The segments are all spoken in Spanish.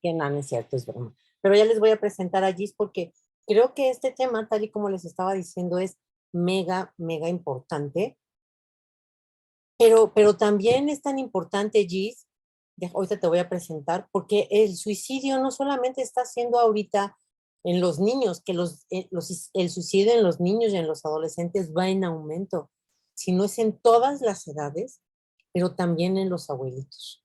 Que no, no es cierto, es broma. Pero ya les voy a presentar a Gis porque creo que este tema, tal y como les estaba diciendo, es mega, mega importante. Pero también es tan importante, Gis, ahorita te voy a presentar, porque el suicidio no solamente está haciendo ahorita en los niños, que el suicidio en los niños y en los adolescentes va en aumento, sino es en todas las edades, pero también en los abuelitos.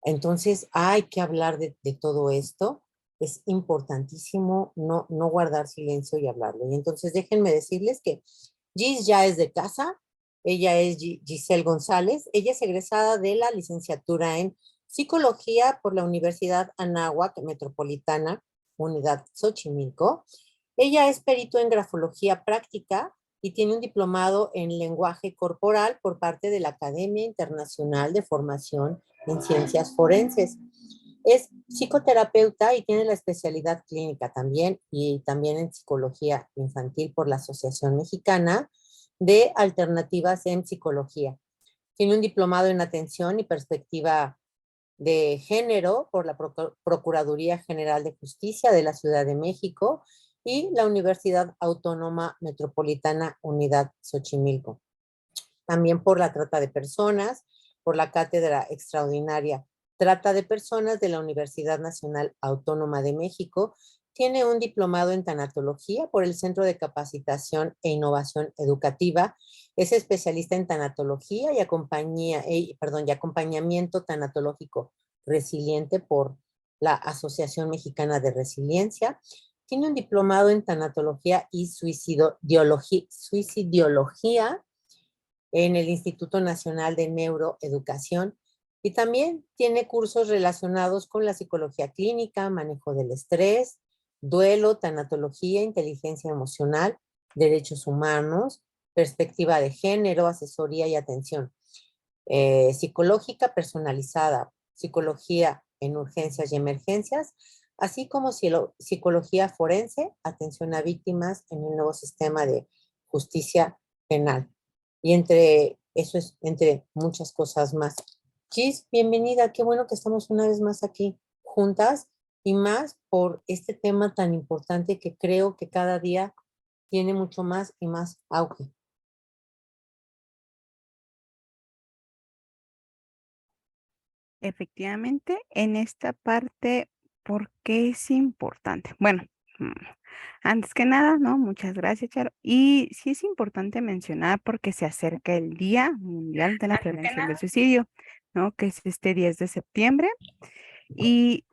Entonces, hay que hablar de todo esto. Es importantísimo no guardar silencio y hablarlo. Y entonces, déjenme decirles que Gis ya es de casa. Ella es Giselle González. Ella es egresada de la licenciatura en Psicología por la Universidad Anáhuac Metropolitana, Unidad Xochimilco. Ella es perito en grafología práctica y tiene un diplomado en lenguaje corporal por parte de la Academia Internacional de Formación en Ciencias Forenses. Es psicoterapeuta y tiene la especialidad clínica también y también en psicología infantil por la Asociación Mexicana de Alternativas en Psicología. Tiene un diplomado en atención y perspectiva de género por la Procuraduría General de Justicia de la Ciudad de México y la Universidad Autónoma Metropolitana Unidad Xochimilco. También por la trata de personas, por la Cátedra Extraordinaria Trata de Personas de la Universidad Nacional Autónoma de México. Tiene un diplomado en tanatología por el Centro de Capacitación e Innovación Educativa. Es especialista en tanatología y acompañamiento tanatológico resiliente por la Asociación Mexicana de Resiliencia. Tiene un diplomado en tanatología y suicidología en el Instituto Nacional de Neuroeducación y también tiene cursos relacionados con la psicología clínica, manejo del estrés, duelo, tanatología, inteligencia emocional, derechos humanos, perspectiva de género, asesoría y atención psicológica personalizada, psicología en urgencias y emergencias, así como psicología forense, atención a víctimas en el nuevo sistema de justicia penal. Y entre muchas cosas más. Gis, bienvenida, qué bueno que estamos una vez más aquí juntas y más por este tema tan importante que creo que cada día tiene mucho más y más auge. Efectivamente, en esta parte, ¿por qué es importante? Bueno, mm, antes que nada, ¿no? Muchas gracias, Charo. Y sí es importante mencionar porque se acerca el Día Mundial de la Prevención del Suicidio, ¿no? Que es este 10 de septiembre. ¿Y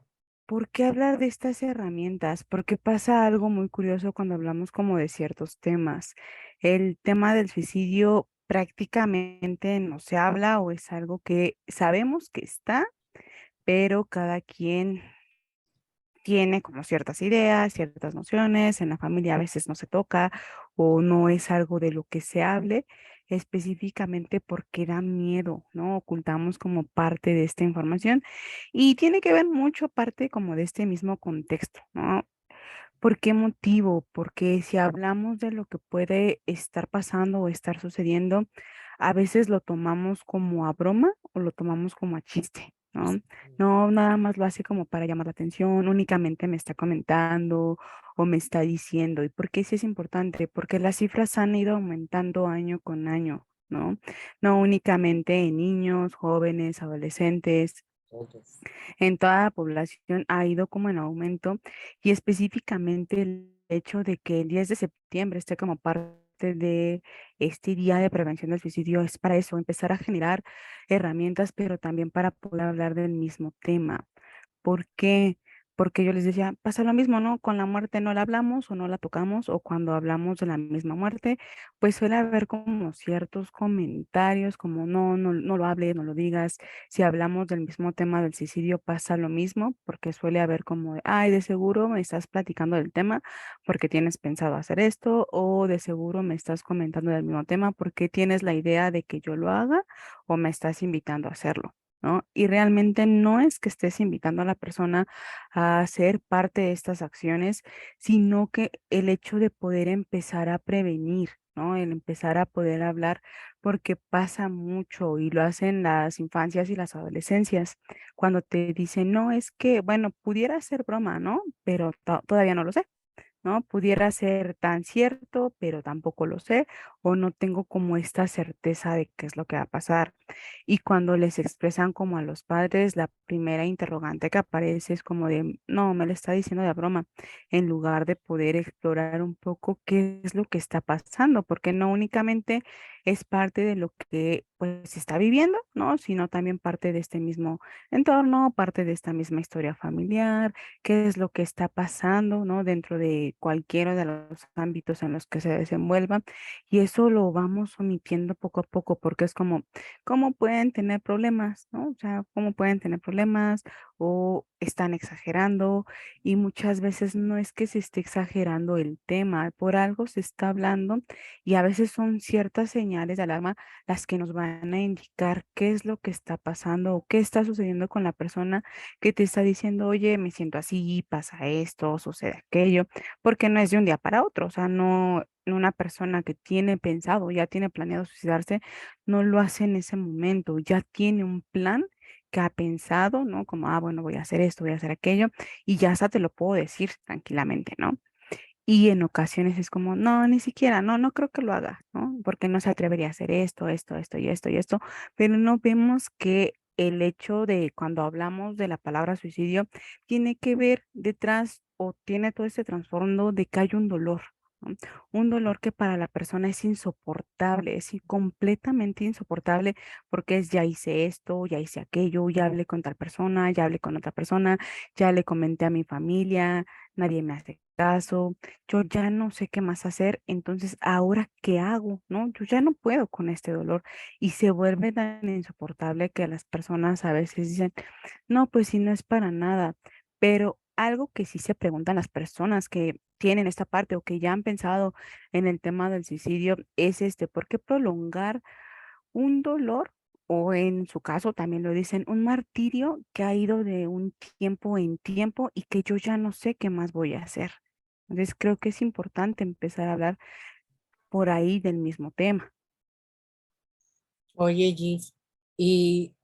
por qué hablar de estas herramientas? Porque pasa algo muy curioso cuando hablamos como de ciertos temas. El tema del suicidio prácticamente no se habla o es algo que sabemos que está, pero cada quien tiene como ciertas ideas, ciertas nociones, en la familia a veces no se toca o no es algo de lo que se hable específicamente porque da miedo, ¿no? Ocultamos como parte de esta información y tiene que ver mucho parte como de este mismo contexto, ¿no? ¿Por qué motivo? Porque si hablamos de lo que puede estar pasando o estar sucediendo, a veces lo tomamos como a broma o lo tomamos como a chiste, ¿no? No, nada más lo hace como para llamar la atención, únicamente me está comentando o me está diciendo. ¿Y por qué sí es importante? Porque las cifras han ido aumentando año con año, ¿no? No únicamente en niños, jóvenes, adolescentes, en toda la población ha ido como en aumento y específicamente el hecho de que el 10 de septiembre esté como parte de este día de prevención del suicidio es para eso, empezar a generar herramientas, pero también para poder hablar del mismo tema. ¿Por qué? Porque yo les decía, pasa lo mismo, ¿no? Con la muerte no la hablamos o no la tocamos, o cuando hablamos de la misma muerte, pues suele haber como ciertos comentarios, como no lo hables, no lo digas. Si hablamos del mismo tema del suicidio, pasa lo mismo, porque suele haber como, ay, de seguro me estás platicando del tema porque tienes pensado hacer esto, o de seguro me estás comentando del mismo tema porque tienes la idea de que yo lo haga o me estás invitando a hacerlo. ¿No? Y realmente no es que estés invitando a la persona a ser parte de estas acciones, sino que el hecho de poder empezar a prevenir, ¿no? El empezar a poder hablar, porque pasa mucho y lo hacen las infancias y las adolescencias, cuando te dicen, no, es que, bueno, pudiera ser broma, ¿no? Pero todavía no lo sé. ¿No? Pudiera ser tan cierto, pero tampoco lo sé, o no tengo como esta certeza de qué es lo que va a pasar. Y cuando les expresan como a los padres, la primera interrogante que aparece es como de, no, me lo está diciendo de broma, en lugar de poder explorar un poco qué es lo que está pasando, porque no únicamente es parte de lo que pues se está viviendo, ¿no? Sino también parte de este mismo entorno, parte de esta misma historia familiar, qué es lo que está pasando, ¿no? Dentro de cualquiera de los ámbitos en los que se desenvuelva. Y eso lo vamos omitiendo poco a poco, porque es como, ¿cómo pueden tener problemas, ¿no? O sea, ¿cómo pueden tener problemas o están exagerando? Y muchas veces no es que se esté exagerando el tema, por algo se está hablando y a veces son ciertas señales de alarma las que nos van a indicar qué es lo que está pasando o qué está sucediendo con la persona que te está diciendo, oye, me siento así, pasa esto, sucede aquello, porque no es de un día para otro, o sea, no una persona que tiene pensado, ya tiene planeado suicidarse, no lo hace en ese momento, ya tiene un plan que ha pensado, ¿no? Como, ah, bueno, voy a hacer esto, voy a hacer aquello, y ya hasta te lo puedo decir tranquilamente, ¿no? Y en ocasiones es como, no, ni siquiera, no, no creo que lo haga, ¿no? Porque no se atrevería a hacer esto, esto y esto y esto, pero no vemos que el hecho de cuando hablamos de la palabra suicidio tiene que ver detrás o tiene todo este trasfondo de que hay un dolor, ¿no? Un dolor que para la persona es insoportable, es completamente insoportable porque es ya hice esto, ya hice aquello, ya hablé con tal persona, ya hablé con otra persona, ya le comenté a mi familia, nadie me hace caso, yo ya no sé qué más hacer, entonces ahora qué hago, ¿no? Yo ya no puedo con este dolor y se vuelve tan insoportable que las personas a veces dicen, no, pues sí, no es para nada, pero algo que sí se preguntan las personas que tienen esta parte o que ya han pensado en el tema del suicidio es ¿por qué prolongar un dolor? O en su caso también lo dicen, un martirio que ha ido de un tiempo en tiempo y que yo ya no sé qué más voy a hacer. Entonces creo que es importante empezar a hablar por ahí del mismo tema. Oye, Gis, y,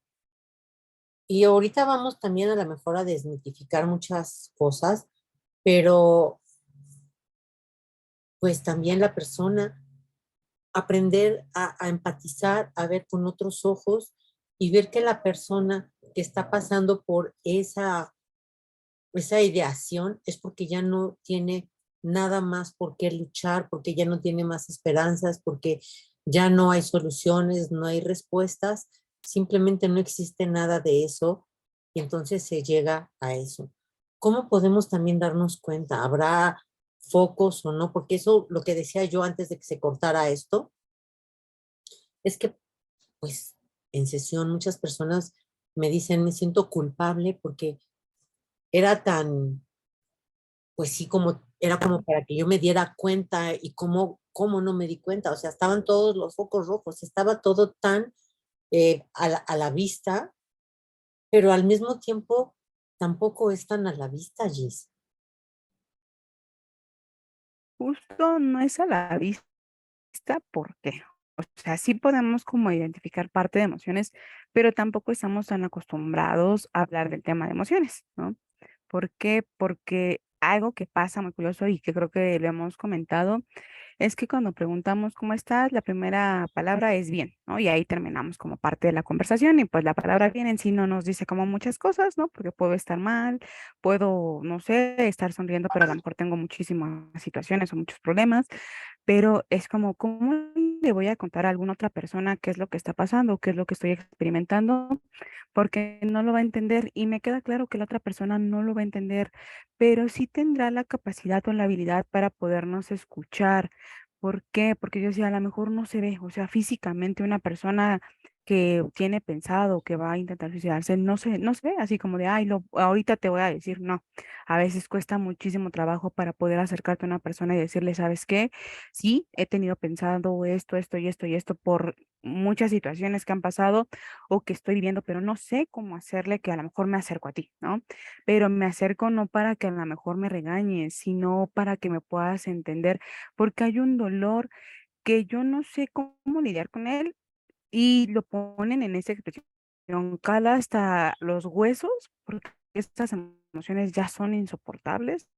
y ahorita vamos también a lo mejor a desmitificar muchas cosas, pero pues también la persona, aprender a empatizar, a ver con otros ojos y ver que la persona que está pasando por esa ideación es porque ya no tiene nada más por qué luchar, porque ya no tiene más esperanzas, porque ya no hay soluciones, no hay respuestas, simplemente no existe nada de eso y entonces se llega a eso. ¿Cómo podemos también darnos cuenta? ¿Habrá focos o no? Porque eso, lo que decía yo antes de que se cortara esto, es que pues en sesión muchas personas me dicen, me siento culpable porque era tan, pues sí, como era como para que yo me diera cuenta y cómo no me di cuenta. O sea, estaban todos los focos rojos, estaba todo tan a la vista, pero al mismo tiempo tampoco es tan a la vista, Gis. Justo no es a la vista porque, o sea, sí podemos como identificar parte de emociones, pero tampoco estamos tan acostumbrados a hablar del tema de emociones, ¿no? ¿Por qué? Porque algo que pasa muy curioso y que creo que lo hemos comentado es que cuando preguntamos cómo estás, la primera palabra es bien, ¿no? Y ahí terminamos como parte de la conversación y pues la palabra bien en sí no nos dice como muchas cosas, ¿no? Porque puedo estar mal, puedo, no sé, estar sonriendo, pero a lo mejor tengo muchísimas situaciones o muchos problemas, pero es como, ¿cómo le voy a contar a alguna otra persona qué es lo que está pasando, qué es lo que estoy experimentando? Porque no lo va a entender y me queda claro que la otra persona no lo va a entender, pero sí tendrá la capacidad o la habilidad para podernos escuchar. ¿Por qué? Porque yo decía, a lo mejor no se ve, o sea, físicamente una persona que tiene pensado que va a intentar suicidarse, no se ve así como de, ay, ahorita te voy a decir, no. A veces cuesta muchísimo trabajo para poder acercarte a una persona y decirle, ¿sabes qué? Sí, he tenido pensado esto y esto y esto por muchas situaciones que han pasado o que estoy viviendo, pero no sé cómo hacerle que a lo mejor me acerco a ti, ¿no? Pero me acerco no para que a lo mejor me regañes, sino para que me puedas entender, porque hay un dolor que yo no sé cómo lidiar con él y lo ponen en esa expresión, cala hasta los huesos porque estas emociones ya son insoportables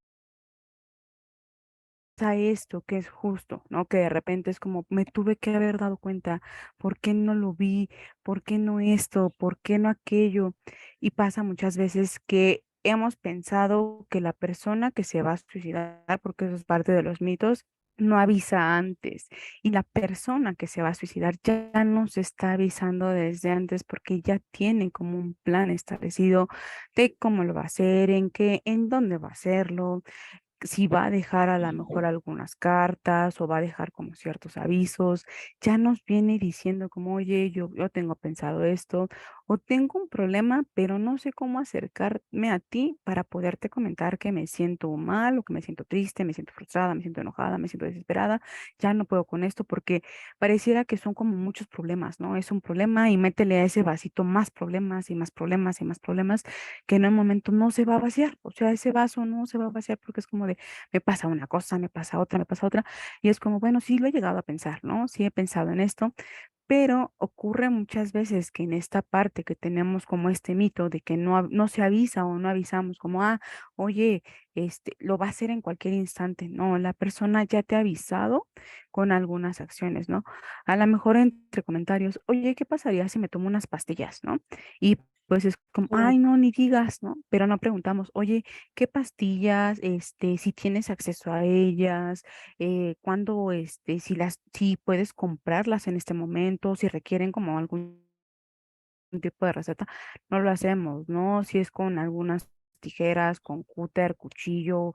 a esto que es justo, ¿no? Que de repente es como, me tuve que haber dado cuenta, ¿por qué no lo vi? ¿Por qué no esto? ¿Por qué no aquello? Y pasa muchas veces que hemos pensado que la persona que se va a suicidar, porque eso es parte de los mitos, no avisa antes. Y la persona que se va a suicidar ya nos está avisando desde antes porque ya tiene como un plan establecido de cómo lo va a hacer, en qué, en dónde va a hacerlo, si va a dejar a lo mejor algunas cartas o va a dejar como ciertos avisos, ya nos viene diciendo como, oye, yo tengo pensado esto o tengo un problema, pero no sé cómo acercarme a ti para poderte comentar que me siento mal o que me siento triste, me siento frustrada, me siento enojada, me siento desesperada, ya no puedo con esto porque pareciera que son como muchos problemas, ¿no? Es un problema y métele a ese vasito más problemas y más problemas y más problemas que en un momento no se va a vaciar, o sea, ese vaso no se va a vaciar porque es como de, me pasa una cosa, me pasa otra, me pasa otra, y es como, bueno, sí lo he llegado a pensar, ¿no? Sí he pensado en esto, pero ocurre muchas veces que en esta parte que tenemos como este mito de que no se avisa o no avisamos como, oye, lo va a hacer en cualquier instante. No, la persona ya te ha avisado con algunas acciones, ¿no? A lo mejor entre comentarios, oye, ¿qué pasaría si me tomo unas pastillas, ¿no? Y pues es como, Mm, ay, no, ni digas, ¿no? Pero no preguntamos, oye, ¿qué pastillas, si tienes acceso a ellas? Cuándo, si puedes comprarlas en este momento, si requieren como algún tipo de receta, no lo hacemos, ¿no? Si es con algunas tijeras, con cúter, cuchillo,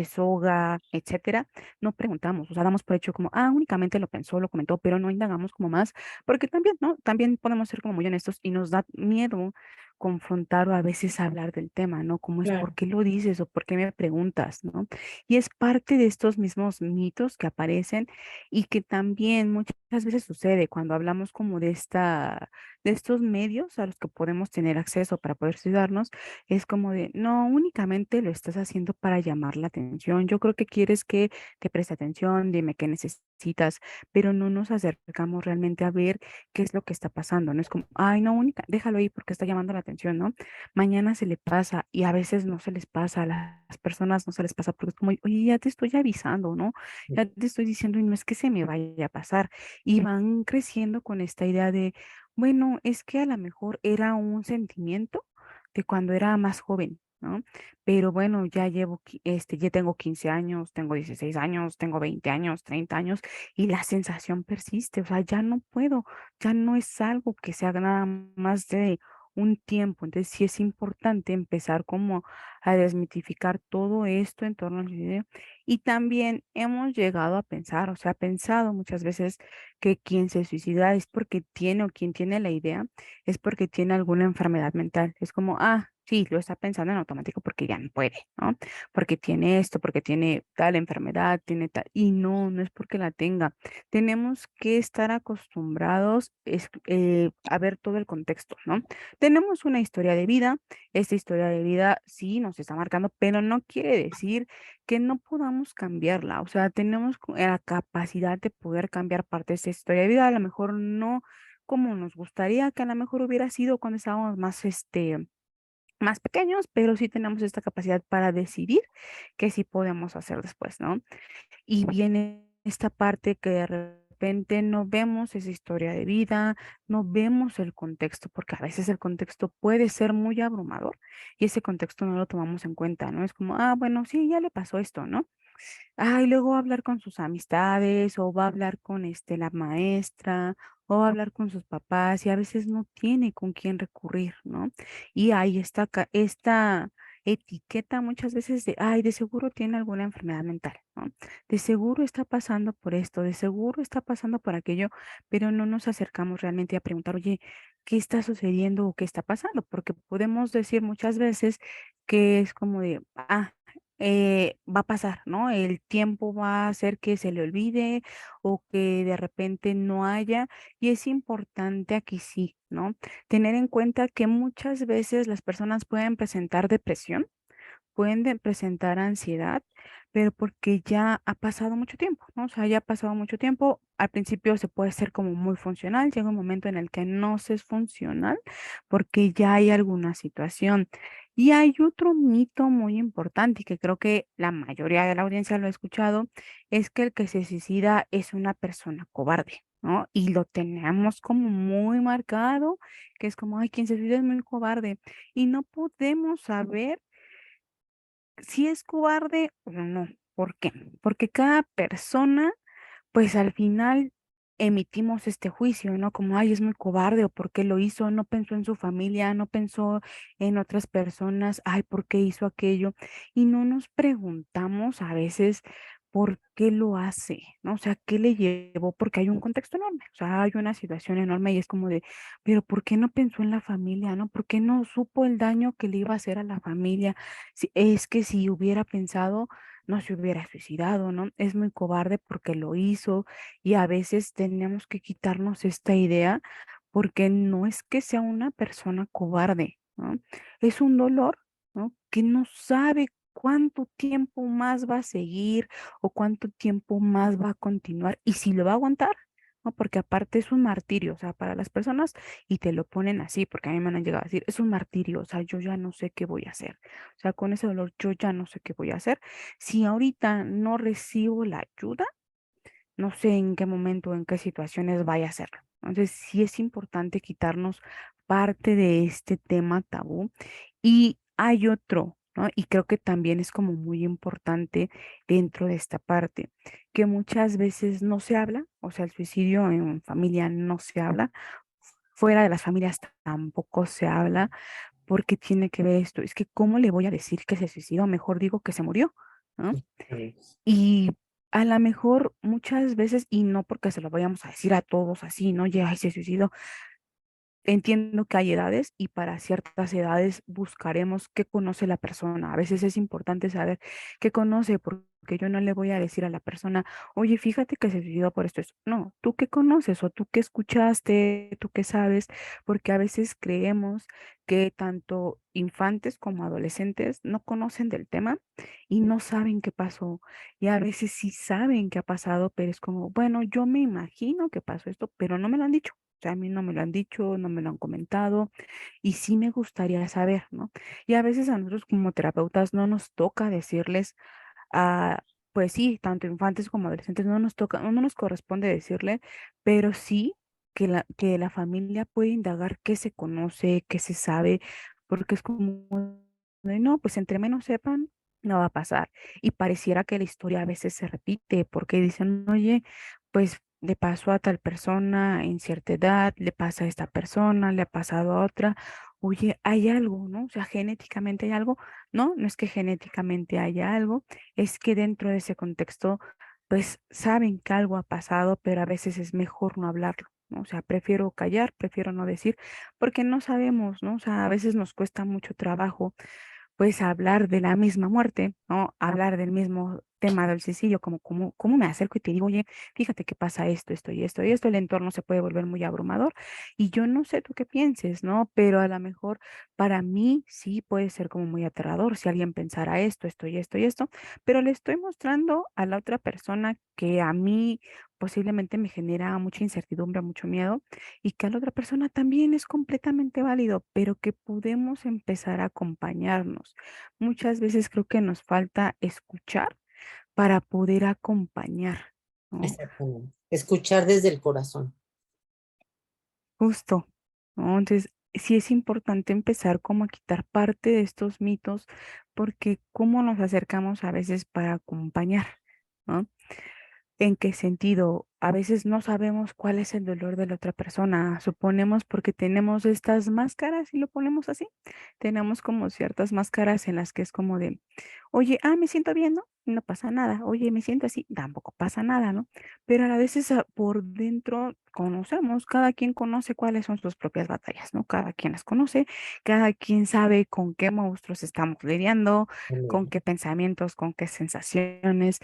soga, etcétera, no preguntamos, o sea, damos por hecho como, únicamente lo pensó, lo comentó, pero no indagamos como más, porque también, ¿no? También podemos ser como muy honestos y nos da miedo confrontar o a veces hablar del tema, ¿no? Como es, ¿por claro, qué lo dices o por qué me preguntas, ¿no? Y es parte de estos mismos mitos que aparecen y que también muchas veces sucede cuando hablamos como de estos medios a los que podemos tener acceso para poder cuidarnos, es como de, no únicamente lo estás haciendo para llamar la atención, yo creo que quieres que te preste atención, dime qué necesitas, pero no nos acercamos realmente a ver qué es lo que está pasando, no es como, ay, no, déjalo ahí porque está llamando la atención, ¿no? Mañana se le pasa y a veces no se les pasa, a las personas no se les pasa porque es como, oye, ya te estoy avisando, ¿no? Ya te estoy diciendo y no es que se me vaya a pasar. Y van creciendo con esta idea de, bueno, es que a lo mejor era un sentimiento de cuando era más joven, ¿no? Pero bueno, ya tengo 15 años, tengo 16 años, tengo 20 años, 30 años y la sensación persiste, o sea, ya no puedo, ya no es algo que se haga nada más de un tiempo. Entonces sí es importante empezar como a desmitificar todo esto en torno al video. Y también hemos llegado a pensar, o sea, pensado muchas veces que quien se suicida es porque tiene o quien tiene la idea es porque tiene alguna enfermedad mental. Es como, sí, lo está pensando en automático porque ya no puede, ¿no? Porque tiene esto, porque tiene tal enfermedad, tiene tal, y no, no es porque la tenga. Tenemos que estar acostumbrados a ver todo el contexto, ¿no? Tenemos una historia de vida, esta historia de vida sí nos está marcando, pero no quiere decir que no podamos cambiarla. O sea, tenemos la capacidad de poder cambiar parte de esta historia de vida, a lo mejor no como nos gustaría, que a lo mejor hubiera sido cuando estábamos más pequeños, pero sí tenemos esta capacidad para decidir qué sí podemos hacer después, ¿no? Y viene esta parte que de repente no vemos esa historia de vida, no vemos el contexto, porque a veces el contexto puede ser muy abrumador y ese contexto no lo tomamos en cuenta, ¿no? Es como, bueno, sí, ya le pasó esto, ¿no? Y luego va a hablar con sus amistades o va a hablar con la maestra o va a hablar con sus papás y a veces no tiene con quién recurrir, ¿no? Y hay esta etiqueta muchas veces de, de seguro tiene alguna enfermedad mental, ¿no? De seguro está pasando por esto, de seguro está pasando por aquello, pero no nos acercamos realmente a preguntar, oye, ¿qué está sucediendo o qué está pasando? Porque podemos decir muchas veces que es como de, va a pasar, ¿no? El tiempo va a hacer que se le olvide o que de repente no haya. Y es importante aquí sí, ¿no? Tener en cuenta que muchas veces las personas pueden presentar depresión, pueden presentar ansiedad, pero porque ya ha pasado mucho tiempo, ¿no? O sea, ya ha pasado mucho tiempo. Al principio se puede ser como muy funcional, llega un momento en el que no se es funcional porque ya hay alguna situación. Y hay otro mito muy importante y que creo que la mayoría de la audiencia lo ha escuchado, es que el que se suicida es una persona cobarde, ¿no? Y lo tenemos como muy marcado, que es como, ay, quien se suicida es muy cobarde. Y no podemos saber si es cobarde o no. ¿Por qué? Porque cada persona, pues al final emitimos este juicio, ¿no? Como, ay, es muy cobarde o por qué lo hizo, no pensó en su familia, no pensó en otras personas, ay, ¿por qué hizo aquello? Y no nos preguntamos a veces por qué lo hace, ¿no? O sea, ¿qué le llevó? Porque hay un contexto enorme, o sea, hay una situación enorme y es como de, pero ¿por qué no pensó en la familia, ¿no? ¿Por qué no supo el daño que le iba a hacer a la familia? Es que si hubiera pensado, no se hubiera suicidado, ¿no? Es muy cobarde porque lo hizo y a veces tenemos que quitarnos esta idea porque no es que sea una persona cobarde, ¿no? Es un dolor, ¿no? Que no sabe cuánto tiempo más va a seguir o cuánto tiempo más va a continuar y si lo va a aguantar, ¿no? Porque aparte es un martirio, o sea, para las personas y te lo ponen así, porque a mí me han llegado a decir, es un martirio, o sea, yo ya no sé qué voy a hacer. O sea, con ese dolor yo ya no sé qué voy a hacer. Si ahorita no recibo la ayuda, no sé en qué momento, en qué situaciones vaya a hacerlo. Entonces, sí es importante quitarnos parte de este tema tabú. Y hay otro, ¿no? Y creo que también es como muy importante dentro de esta parte, que muchas veces no se habla, o sea, el suicidio en familia no se habla, fuera de las familias tampoco se habla, porque tiene que ver esto. Es que, ¿cómo le voy a decir que se suicidó? Mejor digo que se murió, ¿no? Y a lo mejor muchas veces, y no porque se lo vayamos a decir a todos así, ¿no? Ya, ay, se suicidó. Entiendo que hay edades y para ciertas edades buscaremos qué conoce la persona. A veces es importante saber qué conoce, porque yo no le voy a decir a la persona, oye, fíjate que se suicidó por esto. No, tú qué conoces o tú qué escuchaste, tú qué sabes, porque a veces creemos que tanto infantes como adolescentes no conocen del tema y no saben qué pasó. Y a veces sí saben qué ha pasado, pero es como, bueno, yo me imagino que pasó esto, pero no me lo han dicho. O sea, a mí no me lo han dicho, no me lo han comentado y sí me gustaría saber, ¿no? Y a veces a nosotros como terapeutas no nos toca decirles a, pues sí, tanto infantes como adolescentes no nos toca, no nos corresponde decirle, pero sí que la familia puede indagar qué se conoce, qué se sabe, porque es como de, no, pues entre menos sepan, no va a pasar. Y pareciera que la historia a veces se repite, porque dicen, oye, pues le pasó a tal persona en cierta edad, le pasa a esta persona, le ha pasado a otra. Oye, hay algo, ¿no? O sea, genéticamente hay algo. No, no es que genéticamente haya algo, es que dentro de ese contexto, pues saben que algo ha pasado, pero a veces es mejor no hablarlo, ¿no? O sea, prefiero callar, prefiero no decir, porque no sabemos, ¿no? O sea, a veces nos cuesta mucho trabajo pues hablar de la misma muerte, ¿no? Hablar del mismo tema del suicidio, cómo me acerco y te digo, oye, fíjate que pasa esto, esto y esto y esto, el entorno se puede volver muy abrumador y yo no sé tú qué pienses, ¿no? Pero a lo mejor para mí sí puede ser como muy aterrador si alguien pensara esto, esto y esto y esto, pero le estoy mostrando a la otra persona que a mí posiblemente me genera mucha incertidumbre, mucho miedo y que a la otra persona también es completamente válido, pero que podemos empezar a acompañarnos. Muchas veces creo que nos falta escuchar para poder acompañar, ¿no? Exactamente. Escuchar desde el corazón. Justo, ¿no? Entonces, sí es importante empezar como a quitar parte de estos mitos, porque cómo nos acercamos a veces para acompañar, ¿no? ¿En qué sentido? A veces no sabemos cuál es el dolor de la otra persona. Suponemos porque tenemos estas máscaras y lo ponemos así. Tenemos como ciertas máscaras en las que es como de, oye, me siento bien, ¿no? No pasa nada. Oye, me siento así, tampoco pasa nada, ¿no? Pero a veces por dentro conocemos, cada quien conoce cuáles son sus propias batallas, ¿no? Cada quien las conoce, cada quien sabe con qué monstruos estamos lidiando, con qué pensamientos, con qué sensaciones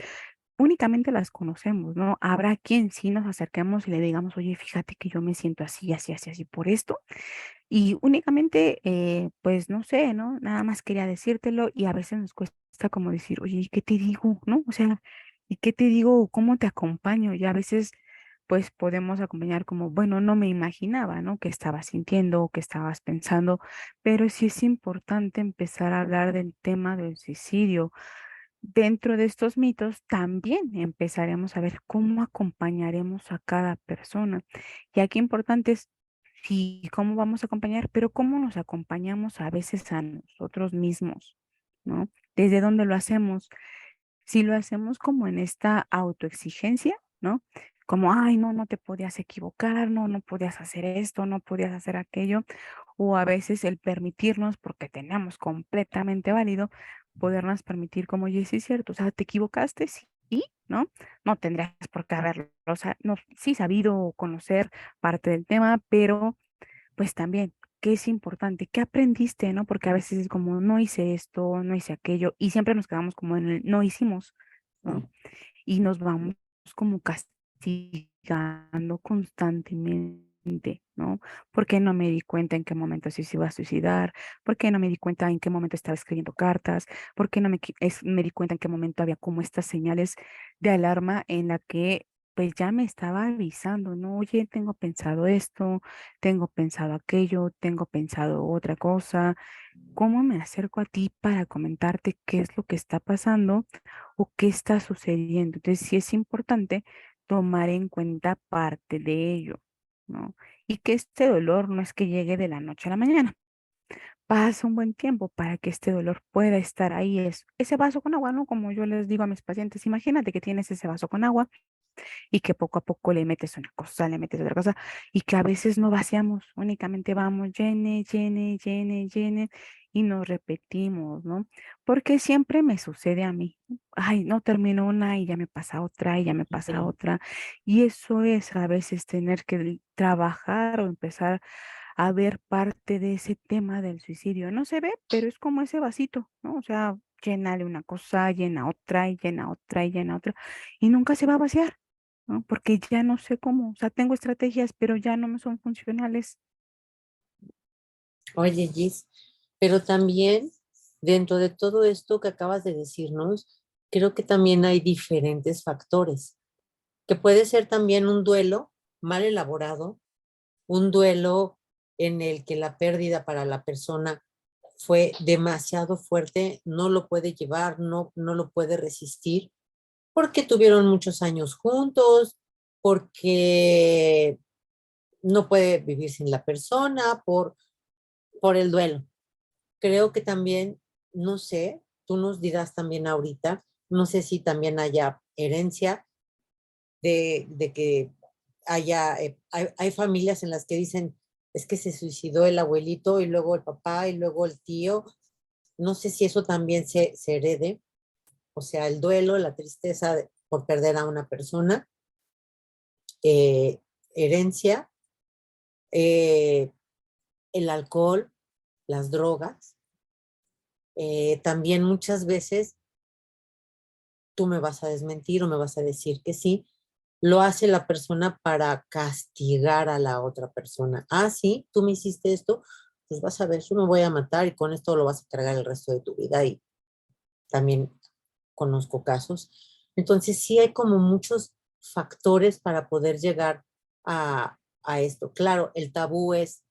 únicamente las conocemos, ¿no? Habrá quien sí nos acerquemos y le digamos, oye, fíjate que yo me siento así, así, así, así por esto. Y únicamente, pues no sé, ¿no? Nada más quería decírtelo y a veces nos cuesta como decir, oye, ¿y qué te digo? ¿No? O sea, ¿y qué te digo? ¿Cómo te acompaño? Y a veces, pues podemos acompañar como, bueno, no me imaginaba, ¿no? Que estabas sintiendo, que estabas pensando, pero sí es importante empezar a hablar del tema del suicidio. Dentro de estos mitos también empezaremos a ver cómo acompañaremos a cada persona. Y aquí importante es, sí, cómo vamos a acompañar, pero cómo nos acompañamos a veces a nosotros mismos, ¿no? ¿Desde dónde lo hacemos? Si lo hacemos como en esta autoexigencia, ¿no? Como, ay, no, no te podías equivocar, no, no podías hacer esto, no podías hacer aquello, o a veces el permitirnos, porque tenemos completamente válido, podernos permitir como, oye, sí es cierto, o sea, te equivocaste, sí, ¿no? No tendrías por qué haberlo, o sea, no, sí sabido o conocer parte del tema, pero pues también, ¿qué es importante? ¿Qué aprendiste, no? Porque a veces es como, no hice esto, no hice aquello, y siempre nos quedamos como en el no hicimos, ¿no? Mm. Y nos vamos como castigando constantemente, ¿no? ¿Por qué no me di cuenta en qué momento se iba a suicidar? ¿Por qué no me di cuenta en qué momento estaba escribiendo cartas? ¿Por qué no me di cuenta en qué momento había como estas señales de alarma en la que pues ya me estaba avisando, ¿no? Oye, tengo pensado esto, tengo pensado aquello, tengo pensado otra cosa. ¿Cómo me acerco a ti para comentarte qué es lo que está pasando o qué está sucediendo? Entonces, sí es importante tomar en cuenta parte de ello, ¿no? Y que este dolor no es que llegue de la noche a la mañana. Pasa un buen tiempo para que este dolor pueda estar ahí. Es ese vaso con agua, ¿no? Como yo les digo a mis pacientes, imagínate que tienes ese vaso con agua y que poco a poco le metes una cosa, le metes otra cosa y que a veces no vaciamos, únicamente vamos llene, llene, llene, llene y nos repetimos, ¿no? Porque siempre me sucede a mí. Ay, no termino una y ya me pasa otra y ya me pasa otra. Y eso es a veces tener que trabajar o empezar a ver parte de ese tema del suicidio. No se ve, pero es como ese vasito, ¿no? O sea, llénale una cosa, llena otra y llena otra y llena otra y nunca se va a vaciar. ¿No? Porque ya no sé cómo, o sea, tengo estrategias, pero ya no me son funcionales. Oye, Gis, pero también dentro de todo esto que acabas de decirnos, creo que también hay diferentes factores, que puede ser también un duelo mal elaborado, un duelo en el que la pérdida para la persona fue demasiado fuerte, no lo puede llevar, no lo puede resistir, porque tuvieron muchos años juntos, porque no puede vivir sin la persona, por el duelo. Creo que también, no sé, tú nos dirás también ahorita, no sé si también haya herencia de que hay familias en las que dicen, es que se suicidó el abuelito y luego el papá y luego el tío. No sé si eso también se herede, o sea, el duelo, la tristeza por perder a una persona, herencia, eh, el alcohol, las drogas. También muchas veces tú me vas a desmentir o me vas a decir que sí, lo hace la persona para castigar a la otra persona. Ah, sí, tú me hiciste esto, pues vas a ver, yo me voy a matar y con esto lo vas a cargar el resto de tu vida. Y también conozco casos. Entonces, sí hay como muchos factores para poder llegar a esto. Claro, el tabú es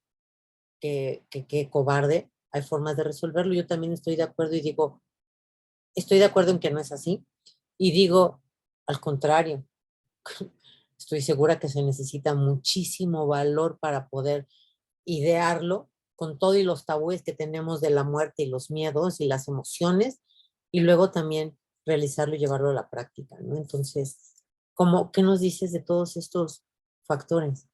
que cobarde, hay formas de resolverlo. Yo también estoy de acuerdo y digo, estoy de acuerdo en que no es así. Y digo, al contrario, estoy segura que se necesita muchísimo valor para poder idearlo con todo y los tabúes que tenemos de la muerte y los miedos y las emociones, y luego también realizarlo y llevarlo a la práctica, ¿no? Entonces, ¿cómo, qué nos dices de todos estos factores?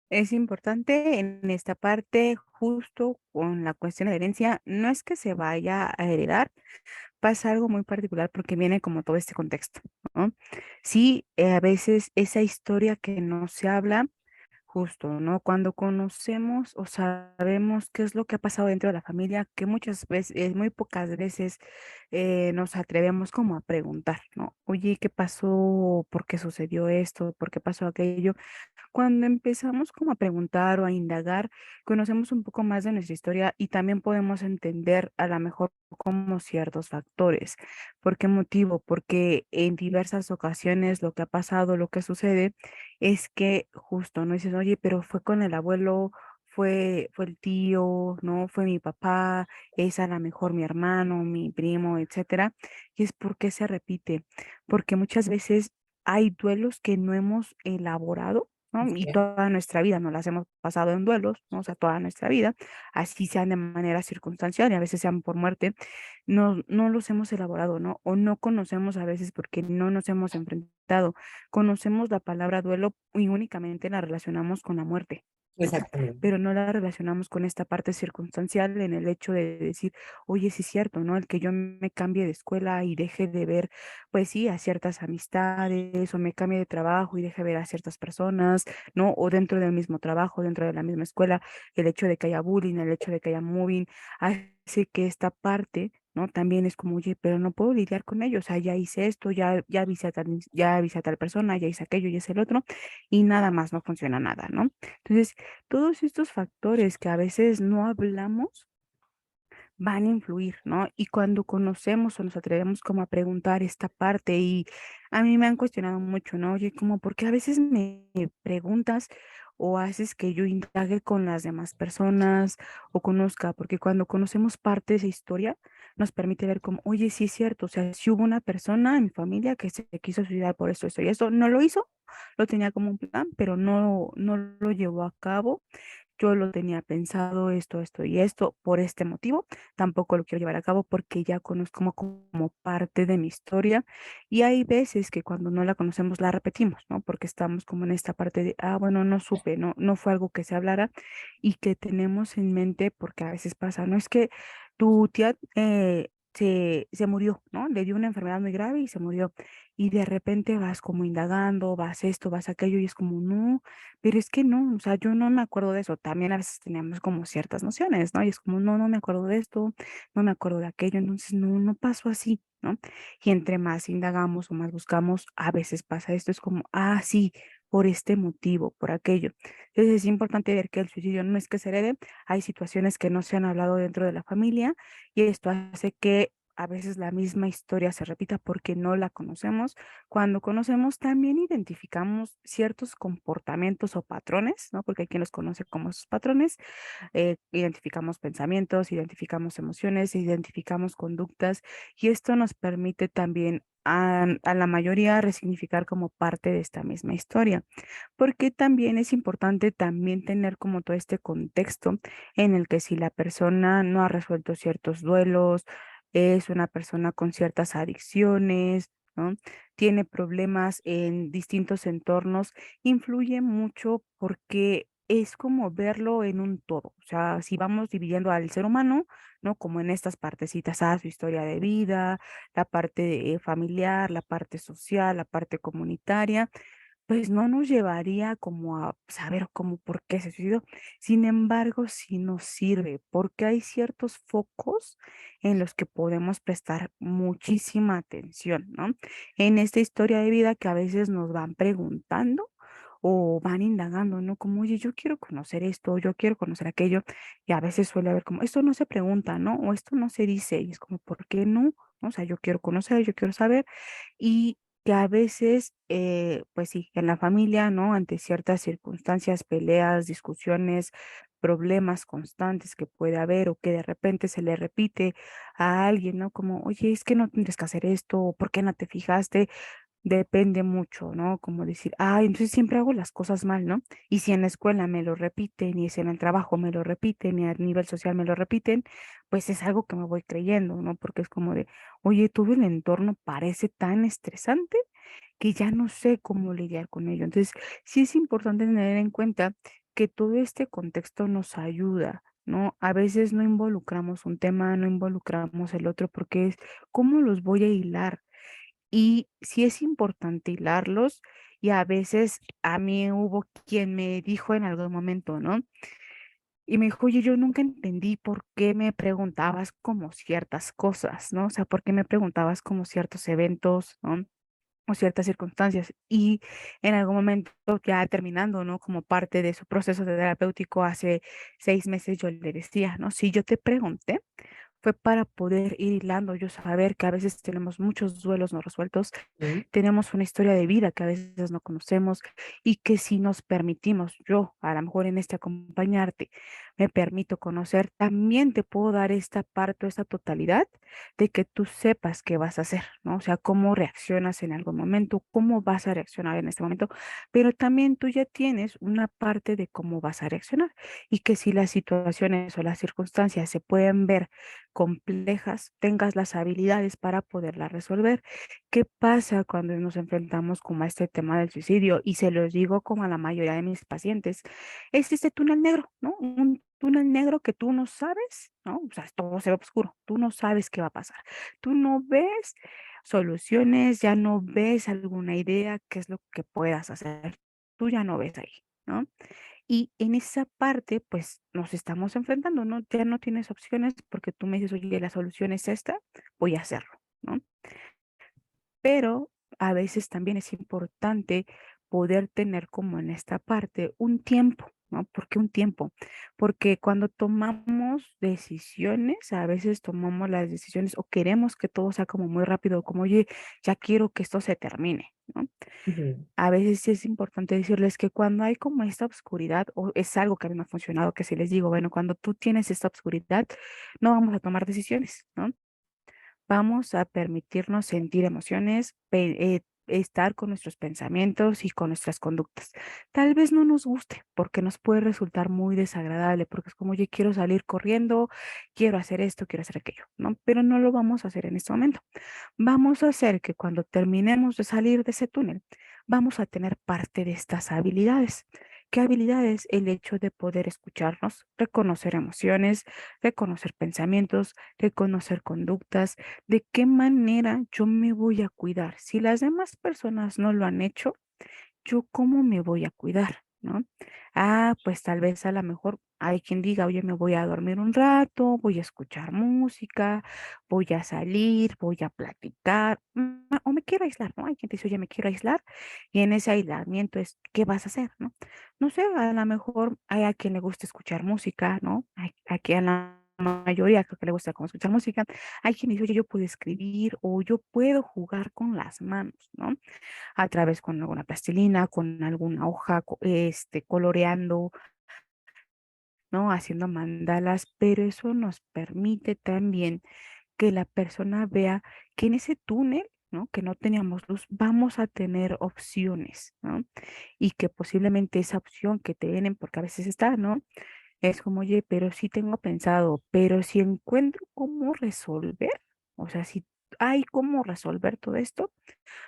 Es importante en esta parte, justo con la cuestión de herencia, no es que se vaya a heredar, pasa algo muy particular porque viene como todo este contexto, ¿no? Sí, a veces esa historia que no se habla Justo, ¿no? Cuando conocemos o sabemos qué es lo que ha pasado dentro de la familia, que muchas veces, muy pocas veces nos atrevemos como a preguntar, ¿no? Oye, ¿qué pasó? ¿Por qué sucedió esto? ¿Por qué pasó aquello? Cuando empezamos como a preguntar o a indagar, conocemos un poco más de nuestra historia y también podemos entender a lo mejor como ciertos factores. ¿Por qué motivo? Porque en diversas ocasiones lo que ha pasado, lo que sucede es que justo, ¿no? Dices, oye, pero fue con el abuelo, fue el tío, ¿no? Fue mi papá, es a lo mejor mi hermano, mi primo, etcétera. Y es porque se repite, porque muchas veces hay duelos que no hemos elaborado, ¿no? Y Ok, toda nuestra vida nos las hemos pasado en duelos, ¿no? O sea, toda nuestra vida, así sean de manera circunstancial y a veces sean por muerte, no los hemos elaborado, ¿no? O no conocemos a veces porque no nos hemos enfrentado. Conocemos la palabra duelo y únicamente la relacionamos con la muerte, ¿no? exactamente. Pero no la relacionamos con esta parte circunstancial en el hecho de decir, oye, sí es cierto, ¿no? El que yo me cambie de escuela y deje de ver, pues sí, a ciertas amistades, o me cambie de trabajo y deje de ver a ciertas personas, ¿no? O dentro del mismo trabajo, dentro de la misma escuela, el hecho de que haya bullying, el hecho de que haya mobbing, hace que esta parte, ¿no? También es como, oye, pero no puedo lidiar con ello, o sea, ya hice esto, ya avisé a tal persona, ya hice aquello, ya hice el otro, y nada más, no funciona nada, ¿no? Entonces, todos estos factores que a veces no hablamos van a influir, ¿no? Y cuando conocemos o nos atrevemos como a preguntar esta parte y a mí me han cuestionado mucho, ¿no? Oye, como, ¿por qué a veces me preguntas o haces que yo indague con las demás personas o conozca? Porque cuando conocemos parte de esa historia, nos permite ver como, oye, sí es cierto, o sea, si hubo una persona en mi familia que se quiso suicidar por esto y esto, no lo hizo, lo tenía como un plan, pero no lo llevó a cabo. Yo lo tenía pensado, esto y esto, por este motivo. Tampoco lo quiero llevar a cabo porque ya conozco como parte de mi historia. Y hay veces que cuando no la conocemos la repetimos, ¿no? Porque estamos como en esta parte de, bueno, no supe, no fue algo que se hablara y que tenemos en mente, porque a veces pasa, no es que tu tía se murió, ¿no? Le dio una enfermedad muy grave y se murió. Y de repente vas como indagando, vas esto, vas aquello, y es como, no, pero es que no, o sea, yo no me acuerdo de eso. También a veces tenemos como ciertas nociones, ¿no? Y es como, no me acuerdo de esto, no me acuerdo de aquello, entonces no pasó así, ¿no? Y entre más indagamos o más buscamos, a veces pasa esto, es como, sí, por este motivo, por aquello. Entonces es importante ver que el suicidio no es que se herede, hay situaciones que no se han hablado dentro de la familia y esto hace que a veces la misma historia se repita porque no la conocemos. Cuando conocemos, también identificamos ciertos comportamientos o patrones, ¿no? Porque hay quien los conoce como esos patrones. Identificamos pensamientos, identificamos emociones, identificamos conductas y esto nos permite también a la mayoría resignificar como parte de esta misma historia, porque también es importante también tener como todo este contexto en el que si la persona no ha resuelto ciertos duelos, es una persona con ciertas adicciones, ¿no? Tiene problemas en distintos entornos, influye mucho porque es como verlo en un todo. O sea, si vamos dividiendo al ser humano, ¿no? Como en estas partecitas, su historia de vida, la parte familiar, la parte social, la parte comunitaria, pues no nos llevaría como a saber cómo por qué se suicidó. Sin embargo, sí nos sirve porque hay ciertos focos en los que podemos prestar muchísima atención, ¿no? En esta historia de vida que a veces nos van preguntando o van indagando, ¿no? Como, oye, yo quiero conocer esto, yo quiero conocer aquello, y a veces suele haber como, esto no se pregunta, ¿no? O esto no se dice, y es como, ¿por qué no? O sea, yo quiero conocer, yo quiero saber, y que a veces, pues sí, en la familia, ¿no? Ante ciertas circunstancias, peleas, discusiones, problemas constantes que puede haber o que de repente se le repite a alguien, ¿no? Como, oye, es que no tendrías que hacer esto, o ¿por qué no te fijaste? Depende mucho, ¿no? Como decir, entonces siempre hago las cosas mal, ¿no? Y si en la escuela me lo repiten, y si en el trabajo me lo repiten, y a nivel social me lo repiten, pues es algo que me voy creyendo, ¿no? Porque es como de, oye, todo el entorno parece tan estresante que ya no sé cómo lidiar con ello. Entonces, sí es importante tener en cuenta que todo este contexto nos ayuda, ¿no? A veces no involucramos un tema, no involucramos el otro, porque es, ¿cómo los voy a hilar? Y sí es importante hilarlos Y a veces a mí hubo quien me dijo en algún momento, ¿no? Y me dijo, oye, yo nunca entendí por qué me preguntabas como ciertas cosas, ¿no? O sea, por qué me preguntabas como ciertos eventos, ¿no? O ciertas circunstancias. Y en algún momento, ya terminando, ¿no? Como parte de su proceso de terapéutico hace 6 meses, yo le decía, ¿no? Si yo te pregunté, fue para poder ir hilando, yo saber que a veces tenemos muchos duelos no resueltos, Mm, tenemos una historia de vida que a veces no conocemos y que si nos permitimos, yo a lo mejor en este acompañarte, me permito conocer, también te puedo dar esta parte, esta totalidad de que tú sepas qué vas a hacer, ¿no? O sea, cómo reaccionas en algún momento, cómo vas a reaccionar en este momento, pero también tú ya tienes una parte de cómo vas a reaccionar y que si las situaciones o las circunstancias se pueden ver complejas, tengas las habilidades para poderlas resolver. ¿Qué pasa cuando nos enfrentamos como a este tema del suicidio? Y se los digo como a la mayoría de mis pacientes, es este túnel negro, ¿no? Un túnel negro que tú no sabes, ¿no? O sea, todo se ve oscuro, tú no sabes qué va a pasar, tú no ves soluciones, ya no ves alguna idea, qué es lo que puedas hacer, tú ya no ves ahí, ¿no? Y en esa parte, pues nos estamos enfrentando, ¿no? Ya no tienes opciones porque tú me dices, oye, la solución es esta, voy a hacerlo, ¿no? Pero a veces también es importante poder tener como en esta parte un tiempo, ¿no? ¿Por qué un tiempo? Porque cuando tomamos decisiones, a veces tomamos las decisiones o queremos que todo sea como muy rápido, como, oye, ya quiero que esto se termine, ¿no? ujú, A veces sí es importante decirles que cuando hay como esta obscuridad, o es algo que a mí me ha funcionado, que si les digo, bueno, cuando tú tienes esta obscuridad, no vamos a tomar decisiones, ¿no? Vamos a permitirnos sentir emociones, estar con nuestros pensamientos y con nuestras conductas. Tal vez no nos guste porque nos puede resultar muy desagradable, porque es como, oye, quiero salir corriendo, quiero hacer esto, quiero hacer aquello, ¿no? Pero no lo vamos a hacer en este momento. Vamos a hacer que cuando terminemos de salir de ese túnel, vamos a tener parte de estas habilidades. ¿Qué habilidades? El hecho de poder escucharnos, reconocer emociones, reconocer pensamientos, reconocer conductas, de qué manera yo me voy a cuidar. Si las demás personas no lo han hecho, ¿yo cómo me voy a cuidar? ¿No? Ah, pues tal vez a lo mejor hay quien diga, oye, me voy a dormir un rato, voy a escuchar música, voy a salir, voy a platicar, o me quiero aislar, ¿no? Hay quien dice, oye, me quiero aislar, y en ese aislamiento es, ¿qué vas a hacer, no? No sé, a lo mejor hay a quien le gusta escuchar música, ¿no? Hay a quien a la mayoría creo que le gusta como escuchar música. Hay quien dice, oye, yo puedo escribir o yo puedo jugar con las manos, ¿no? A través con alguna plastilina, con alguna hoja, coloreando, ¿no? Haciendo mandalas, pero eso nos permite también que la persona vea que en ese túnel, ¿no? Que no teníamos luz, vamos a tener opciones, ¿no? Y que posiblemente esa opción que tienen, porque a veces está, ¿no? Es como, oye, pero sí tengo pensado, pero si encuentro cómo resolver, o sea, si hay cómo resolver todo esto,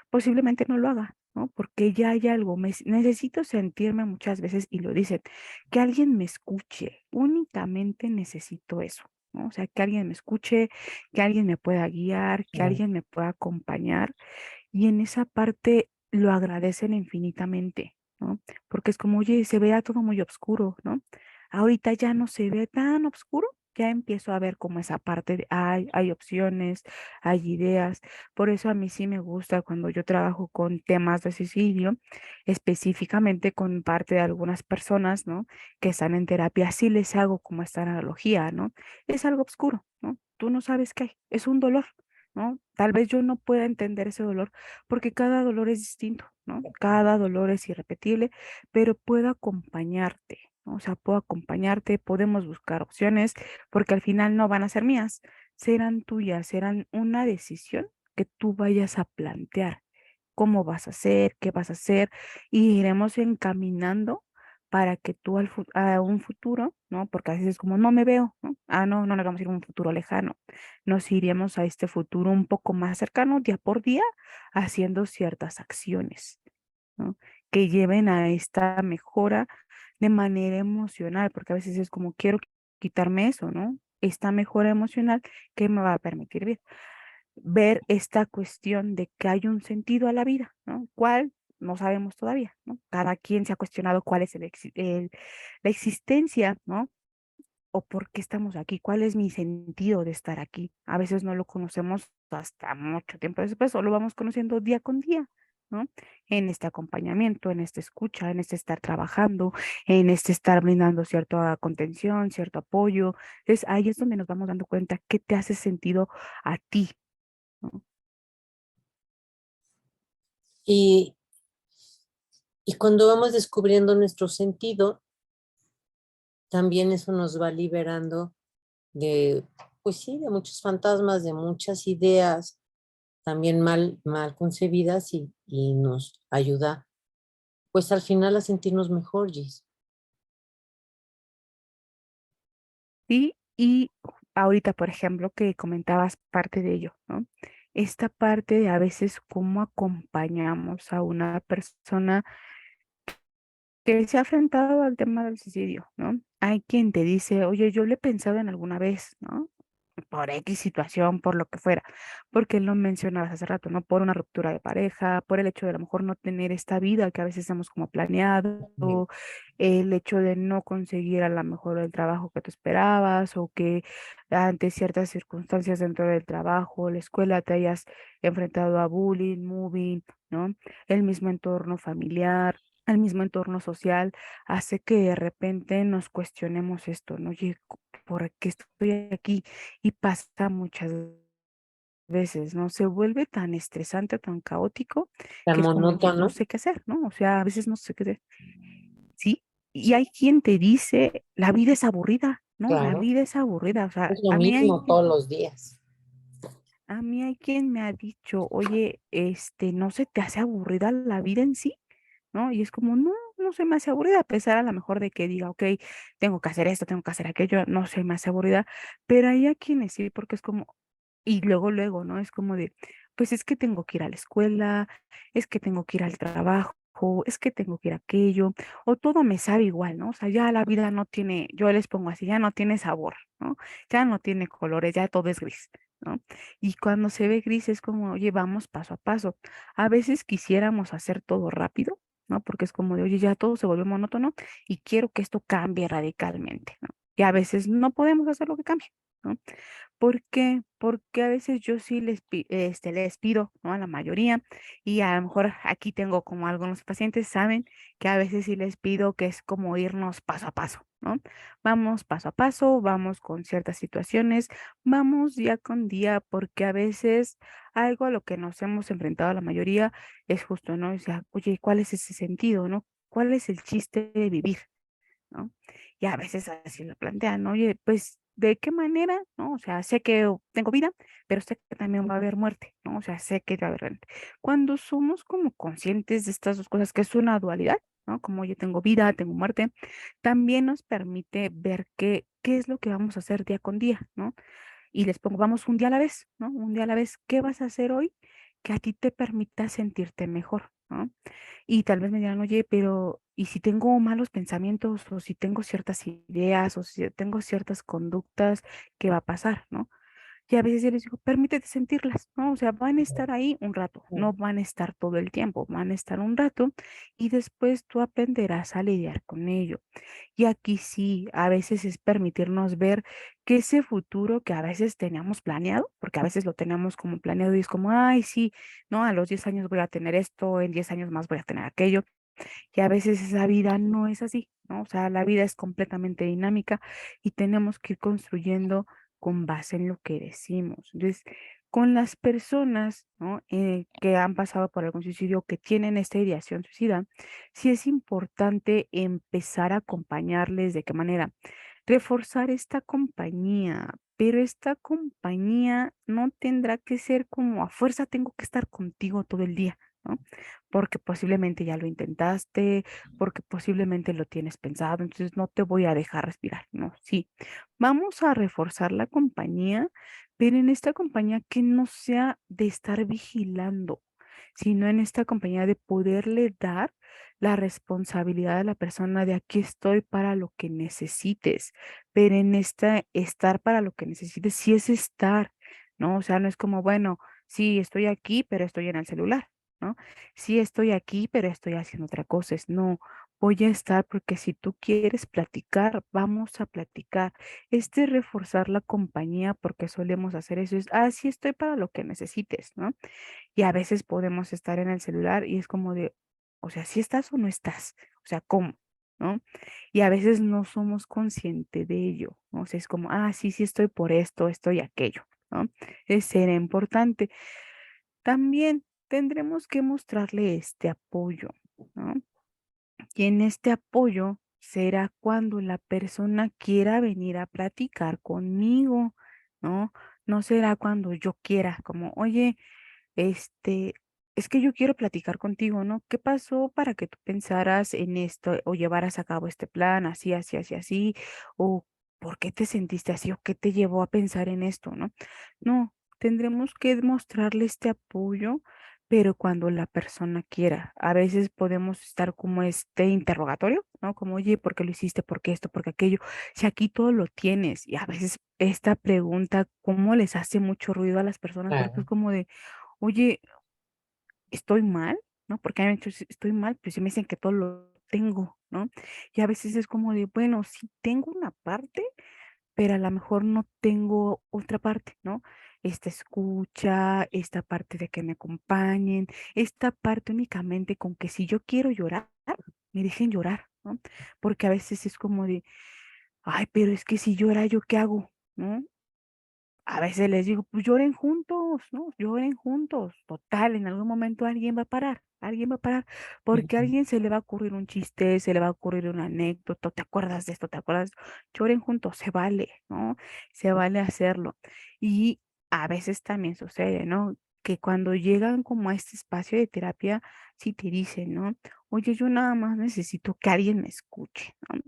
posiblemente no lo haga, ¿no? Porque ya hay algo, necesito sentirme muchas veces, y lo dicen, que alguien me escuche, únicamente necesito eso, ¿no? O sea, que alguien me escuche, que alguien me pueda guiar, que claro. alguien me pueda acompañar, y en esa parte lo agradecen infinitamente, ¿no? Porque es como, oye, se vea todo muy oscuro, ¿no? Ahorita ya no se ve tan oscuro, ya empiezo a ver como esa parte de, hay opciones, hay ideas. Por eso a mí sí me gusta cuando yo trabajo con temas de suicidio, específicamente con parte de algunas personas, ¿no? Que están en terapia, sí les hago como esta analogía, ¿no? Es algo oscuro, ¿no? Tú no sabes qué hay, es un dolor, ¿no? Tal vez yo no pueda entender ese dolor porque cada dolor es distinto, ¿no? Cada dolor es irrepetible, pero puedo acompañarte, ¿no? O sea, puedo acompañarte, podemos buscar opciones, porque al final no van a ser mías, serán tuyas, serán una decisión que tú vayas a plantear. ¿Cómo vas a hacer? ¿Qué vas a hacer? Y iremos encaminando para que tú a un futuro, ¿no? Porque a veces es como, no me veo, ¿no? Ah, no, no nos vamos a ir a un futuro lejano. Nos iríamos a este futuro un poco más cercano, día por día, haciendo ciertas acciones, ¿no? Que lleven a esta mejora de manera emocional, porque a veces es como, quiero quitarme eso, ¿no? Esta mejora emocional que me va a permitir ver esta cuestión de que hay un sentido a la vida, ¿no? ¿Cuál? no sabemos todavía, ¿no? Cada quien se ha cuestionado cuál es la existencia, ¿no? O por qué estamos aquí, cuál es mi sentido de estar aquí. A veces no lo conocemos hasta mucho tiempo después, solo vamos conociendo día con día, ¿no? En este acompañamiento, en esta escucha, en este estar trabajando, en este estar brindando cierta contención, cierto apoyo. Entonces ahí es donde nos vamos dando cuenta qué te hace sentido a ti, ¿no? Y, y cuando vamos descubriendo nuestro sentido, también eso nos va liberando de, pues sí, de muchos fantasmas, de muchas ideas también mal concebidas y nos ayuda, pues al final a sentirnos mejor, Gis. Sí, y ahorita, por ejemplo, que comentabas parte de ello, ¿no? Esta parte de a veces cómo acompañamos a una persona que se ha enfrentado al tema del suicidio, ¿no? Hay quien te dice, oye, yo lo he pensado en alguna vez, ¿no? Por X situación, por lo que fuera, porque lo mencionabas hace rato, ¿no? Por una ruptura de pareja, por el hecho de a lo mejor no tener esta vida que a veces hemos como planeado, el hecho de no conseguir a lo mejor el trabajo que tú esperabas o que ante ciertas circunstancias dentro del trabajo, la escuela, te hayas enfrentado a bullying, mobbing, ¿no? El mismo entorno familiar, el mismo entorno social, hace que de repente nos cuestionemos esto, ¿no? Oye, ¿por qué estoy aquí? Y pasa muchas veces, ¿no? Se vuelve tan estresante, tan caótico, Tan que es como, oye, no monótono, sé qué hacer, ¿no? O sea, a veces no sé qué hacer. Sí, y hay quien te dice, la vida es aburrida, ¿no? La claro, vida es aburrida. O sea, es lo mismo todos los días. a mí hay quien me ha dicho, oye, ¿no se te hace aburrida la vida en sí? ¿No? Y es como, no, no se me hace aburrida, a pesar a lo mejor de que diga, ok, tengo que hacer esto, tengo que hacer aquello, no se me hace aburrida, pero hay a quienes sí, porque es como, y luego, ¿no? Es como de, pues es que tengo que ir a la escuela, es que tengo que ir al trabajo, es que tengo que ir a aquello, o todo me sabe igual, ¿no? O sea, ya la vida no tiene, yo les pongo así, ya no tiene sabor, ¿no? Ya no tiene colores, ya todo es gris, ¿no? Y cuando se ve gris es como, oye, vamos paso a paso. A veces quisiéramos hacer todo rápido, ¿no? Porque es como de, oye, ya todo se volvió monótono y quiero que esto cambie radicalmente, ¿no? Y a veces no podemos hacer lo que cambie, ¿no? ¿Por qué? Porque a veces yo sí les pido, ¿no? A la mayoría, y a lo mejor aquí tengo como algunos pacientes saben que a veces sí les pido que es como irnos paso a paso, ¿no? Vamos paso a paso, vamos con ciertas situaciones, vamos día con día, porque a veces algo a lo que nos hemos enfrentado a la mayoría es justo, ¿no? O sea, oye, ¿cuál es ese sentido, no? ¿Cuál es el chiste de vivir? ¿No? Y a veces así lo plantean, ¿no? Oye, pues, ¿de qué manera? ¿No? O sea, sé que tengo vida, pero sé que también va a haber muerte, ¿no? O sea, sé que va a haber muerte. Cuando somos como conscientes de estas dos cosas, que es una dualidad, ¿no? Como yo tengo vida, tengo muerte, también nos permite ver qué es lo que vamos a hacer día con día, ¿no? Y les pongo, vamos un día a la vez, ¿no? Un día a la vez, ¿qué vas a hacer hoy que a ti te permita sentirte mejor, ¿no? Y tal vez me dirán, oye, pero ¿y si tengo malos pensamientos o si tengo ciertas ideas o si tengo ciertas conductas, qué va a pasar, ¿no? Y a veces yo les digo, permítete sentirlas, ¿no? O sea, van a estar ahí un rato, no van a estar todo el tiempo, van a estar un rato y después tú aprenderás a lidiar con ello. Y aquí sí, a veces es permitirnos ver que ese futuro que a veces teníamos planeado, porque a veces lo tenemos como planeado y es como, ay, sí, no, a los 10 años voy a tener esto, en 10 años más voy a tener aquello, y a veces esa vida no es así, ¿no? O sea, la vida es completamente dinámica y tenemos que ir construyendo con base en lo que decimos. Entonces, con las personas, ¿no? Que han pasado por algún suicidio, que tienen esta ideación suicida, sí es importante empezar a acompañarles. ¿De qué manera? Reforzar esta compañía, pero esta compañía no tendrá que ser como a fuerza tengo que estar contigo todo el día, ¿no? Porque posiblemente ya lo intentaste, porque posiblemente lo tienes pensado, entonces no te voy a dejar respirar, no, sí. Vamos a reforzar la compañía, pero en esta compañía que no sea de estar vigilando, sino en esta compañía de poderle dar la responsabilidad a la persona de aquí estoy para lo que necesites, pero en esta estar para lo que necesites, sí es estar, ¿no? O sea, no es como, bueno, sí, estoy aquí, pero estoy en el celular. ¿no? Sí estoy aquí, pero estoy haciendo otra cosa. Es no, voy a estar porque si tú quieres platicar, vamos a platicar. Este es reforzar la compañía porque solemos hacer eso. Es, ah, sí estoy para lo que necesites, ¿no? Y a veces podemos estar en el celular y es como de, o sea, ¿si estás o no estás? O sea, ¿cómo? ¿No? Y a veces no somos conscientes de ello, ¿no? O sea, es como, ah, sí, sí estoy por esto, estoy aquello, ¿no? Es ser importante. También tendremos que mostrarle este apoyo, ¿no? Y en este apoyo será cuando la persona quiera venir a platicar conmigo, ¿no? No será cuando yo quiera, como, oye, este, es que yo quiero platicar contigo, ¿no? ¿Qué pasó para que tú pensaras en esto o llevaras a cabo este plan así, así, así, así? ¿O por qué te sentiste así? ¿O qué te llevó a pensar en esto, no? No, tendremos que mostrarle este apoyo, pero cuando la persona quiera. A veces podemos estar como este interrogatorio, ¿no? Como, oye, ¿por qué lo hiciste? ¿Por qué esto? ¿Por qué aquello? Si aquí todo lo tienes. Y a veces esta pregunta, ¿cómo les hace mucho ruido a las personas? Porque es Claro. como de, oye, ¿estoy mal? ¿No? Porque a mí estoy mal, pues si me dicen que todo lo tengo, ¿no? Y a veces es como de, bueno, sí tengo una parte, pero a lo mejor no tengo otra parte, ¿no? Esta escucha, esta parte de que me acompañen, esta parte únicamente con que si yo quiero llorar, me dejen llorar, ¿no? Porque a veces es como de, ay, pero es que si llora, ¿yo qué hago? ¿No? A veces les digo, pues lloren juntos, ¿no? Lloren juntos. Total, en algún momento alguien va a parar, porque a Ujú. alguien se le va a ocurrir un chiste, se le va a ocurrir una anécdota, ¿te acuerdas de esto? ¿Te acuerdas? Lloren juntos, se vale, ¿no? Se vale hacerlo. Y a veces también sucede, ¿no? Que cuando llegan como a este espacio de terapia, sí te dicen, ¿no? Oye, yo nada más necesito que alguien me escuche, ¿no?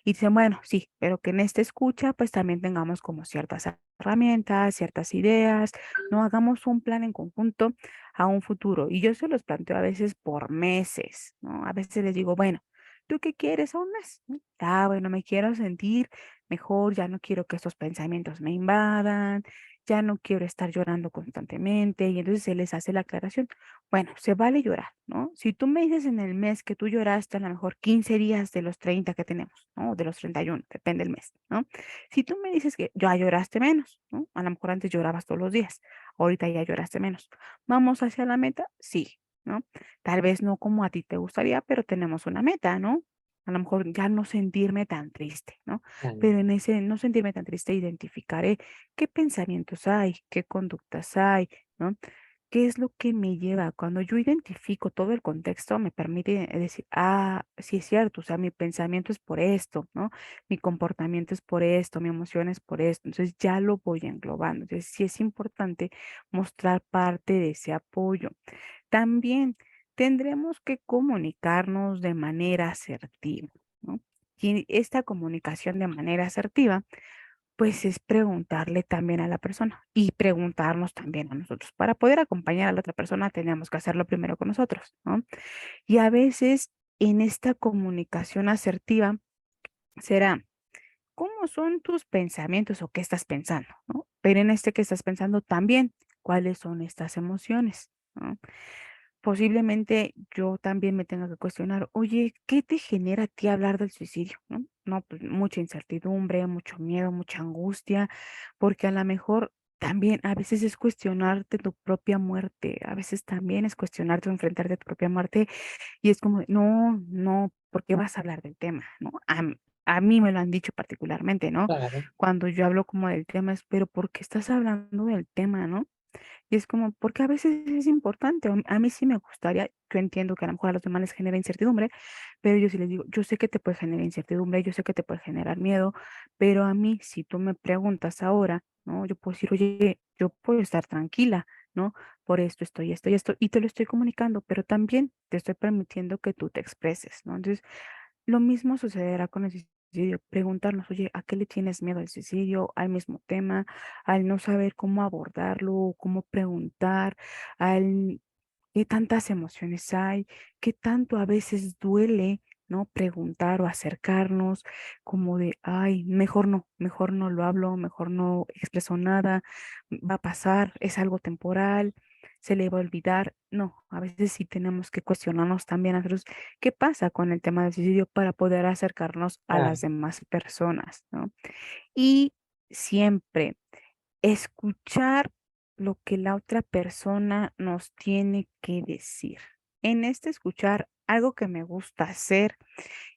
Y dicen, bueno, sí, pero que en esta escucha pues también tengamos como ciertas herramientas, ciertas ideas, no hagamos un plan en conjunto a un futuro. Y yo se los planteo a veces por meses, ¿no? A veces les digo, bueno, ¿tú qué quieres a un mes? ¿No? Ah, bueno, me quiero sentir mejor, ya no quiero que estos pensamientos me invadan, ya no quiero estar llorando constantemente. Y entonces se les hace la aclaración. Bueno, se vale llorar, ¿no? Si tú me dices en el mes que tú lloraste a lo mejor 15 días de los 30 que tenemos, ¿no? O de los 31, depende del mes, ¿no? Si tú me dices que ya lloraste menos, ¿no? A lo mejor antes llorabas todos los días, ahorita ya lloraste menos. ¿Vamos hacia la meta? Sí, ¿no? Tal vez no como a ti te gustaría, pero tenemos una meta, ¿no? A lo mejor ya no sentirme tan triste, ¿no? Claro. Pero en ese no sentirme tan triste, identificaré qué pensamientos hay, qué conductas hay, ¿no? ¿Qué es lo que me lleva? Cuando yo identifico todo el contexto, me permite decir, ah, sí es cierto, o sea, mi pensamiento es por esto, ¿no? Mi comportamiento es por esto, mi emoción es por esto. Entonces ya lo voy englobando. Entonces sí es importante mostrar parte de ese apoyo. También tendremos que comunicarnos de manera asertiva, ¿no? Y esta comunicación de manera asertiva pues es preguntarle también a la persona y preguntarnos también a nosotros. Para poder acompañar a la otra persona tenemos que hacerlo primero con nosotros, ¿no? Y a veces en esta comunicación asertiva será, ¿cómo son tus pensamientos o qué estás pensando, ¿no? Pero en este que estás pensando también, ¿cuáles son estas emociones, ¿no? Posiblemente yo también me tenga que cuestionar, oye, ¿qué te genera a ti hablar del suicidio? ¿No? No, pues mucha incertidumbre, mucho miedo, mucha angustia, porque a lo mejor también a veces es cuestionarte tu propia muerte, a veces también es cuestionarte o enfrentarte a tu propia muerte y es como, no, no, ¿por qué vas a hablar del tema? ¿No? A mí me lo han dicho particularmente, ¿no? Claro. Cuando yo hablo como del tema es, pero ¿por qué estás hablando del tema, no? Y es como, porque a veces es importante, a mí sí me gustaría, yo entiendo que a lo mejor a los demás les genera incertidumbre, pero yo sí les digo, yo sé que te puede generar incertidumbre, yo sé que te puede generar miedo, pero a mí, si tú me preguntas ahora, ¿no? Yo puedo decir, oye, yo puedo estar tranquila, ¿no? Por esto y esto, y te lo estoy comunicando, pero también te estoy permitiendo que tú te expreses, ¿no? Entonces, lo mismo sucederá con el suicidio. Preguntarnos, oye, ¿a qué le tienes miedo al suicidio? Al mismo tema, al no saber cómo abordarlo, cómo preguntar, al qué tantas emociones hay, qué tanto a veces duele, ¿no? Preguntar o acercarnos, como de, ay, mejor no lo hablo, mejor no expreso nada, va a pasar, es algo temporal. se le va a olvidar. No, a veces sí tenemos que cuestionarnos también a nosotros qué pasa con el tema del suicidio para poder acercarnos a Claro, las demás personas, ¿no? Y siempre escuchar lo que la otra persona nos tiene que decir. En este escuchar, algo que me gusta hacer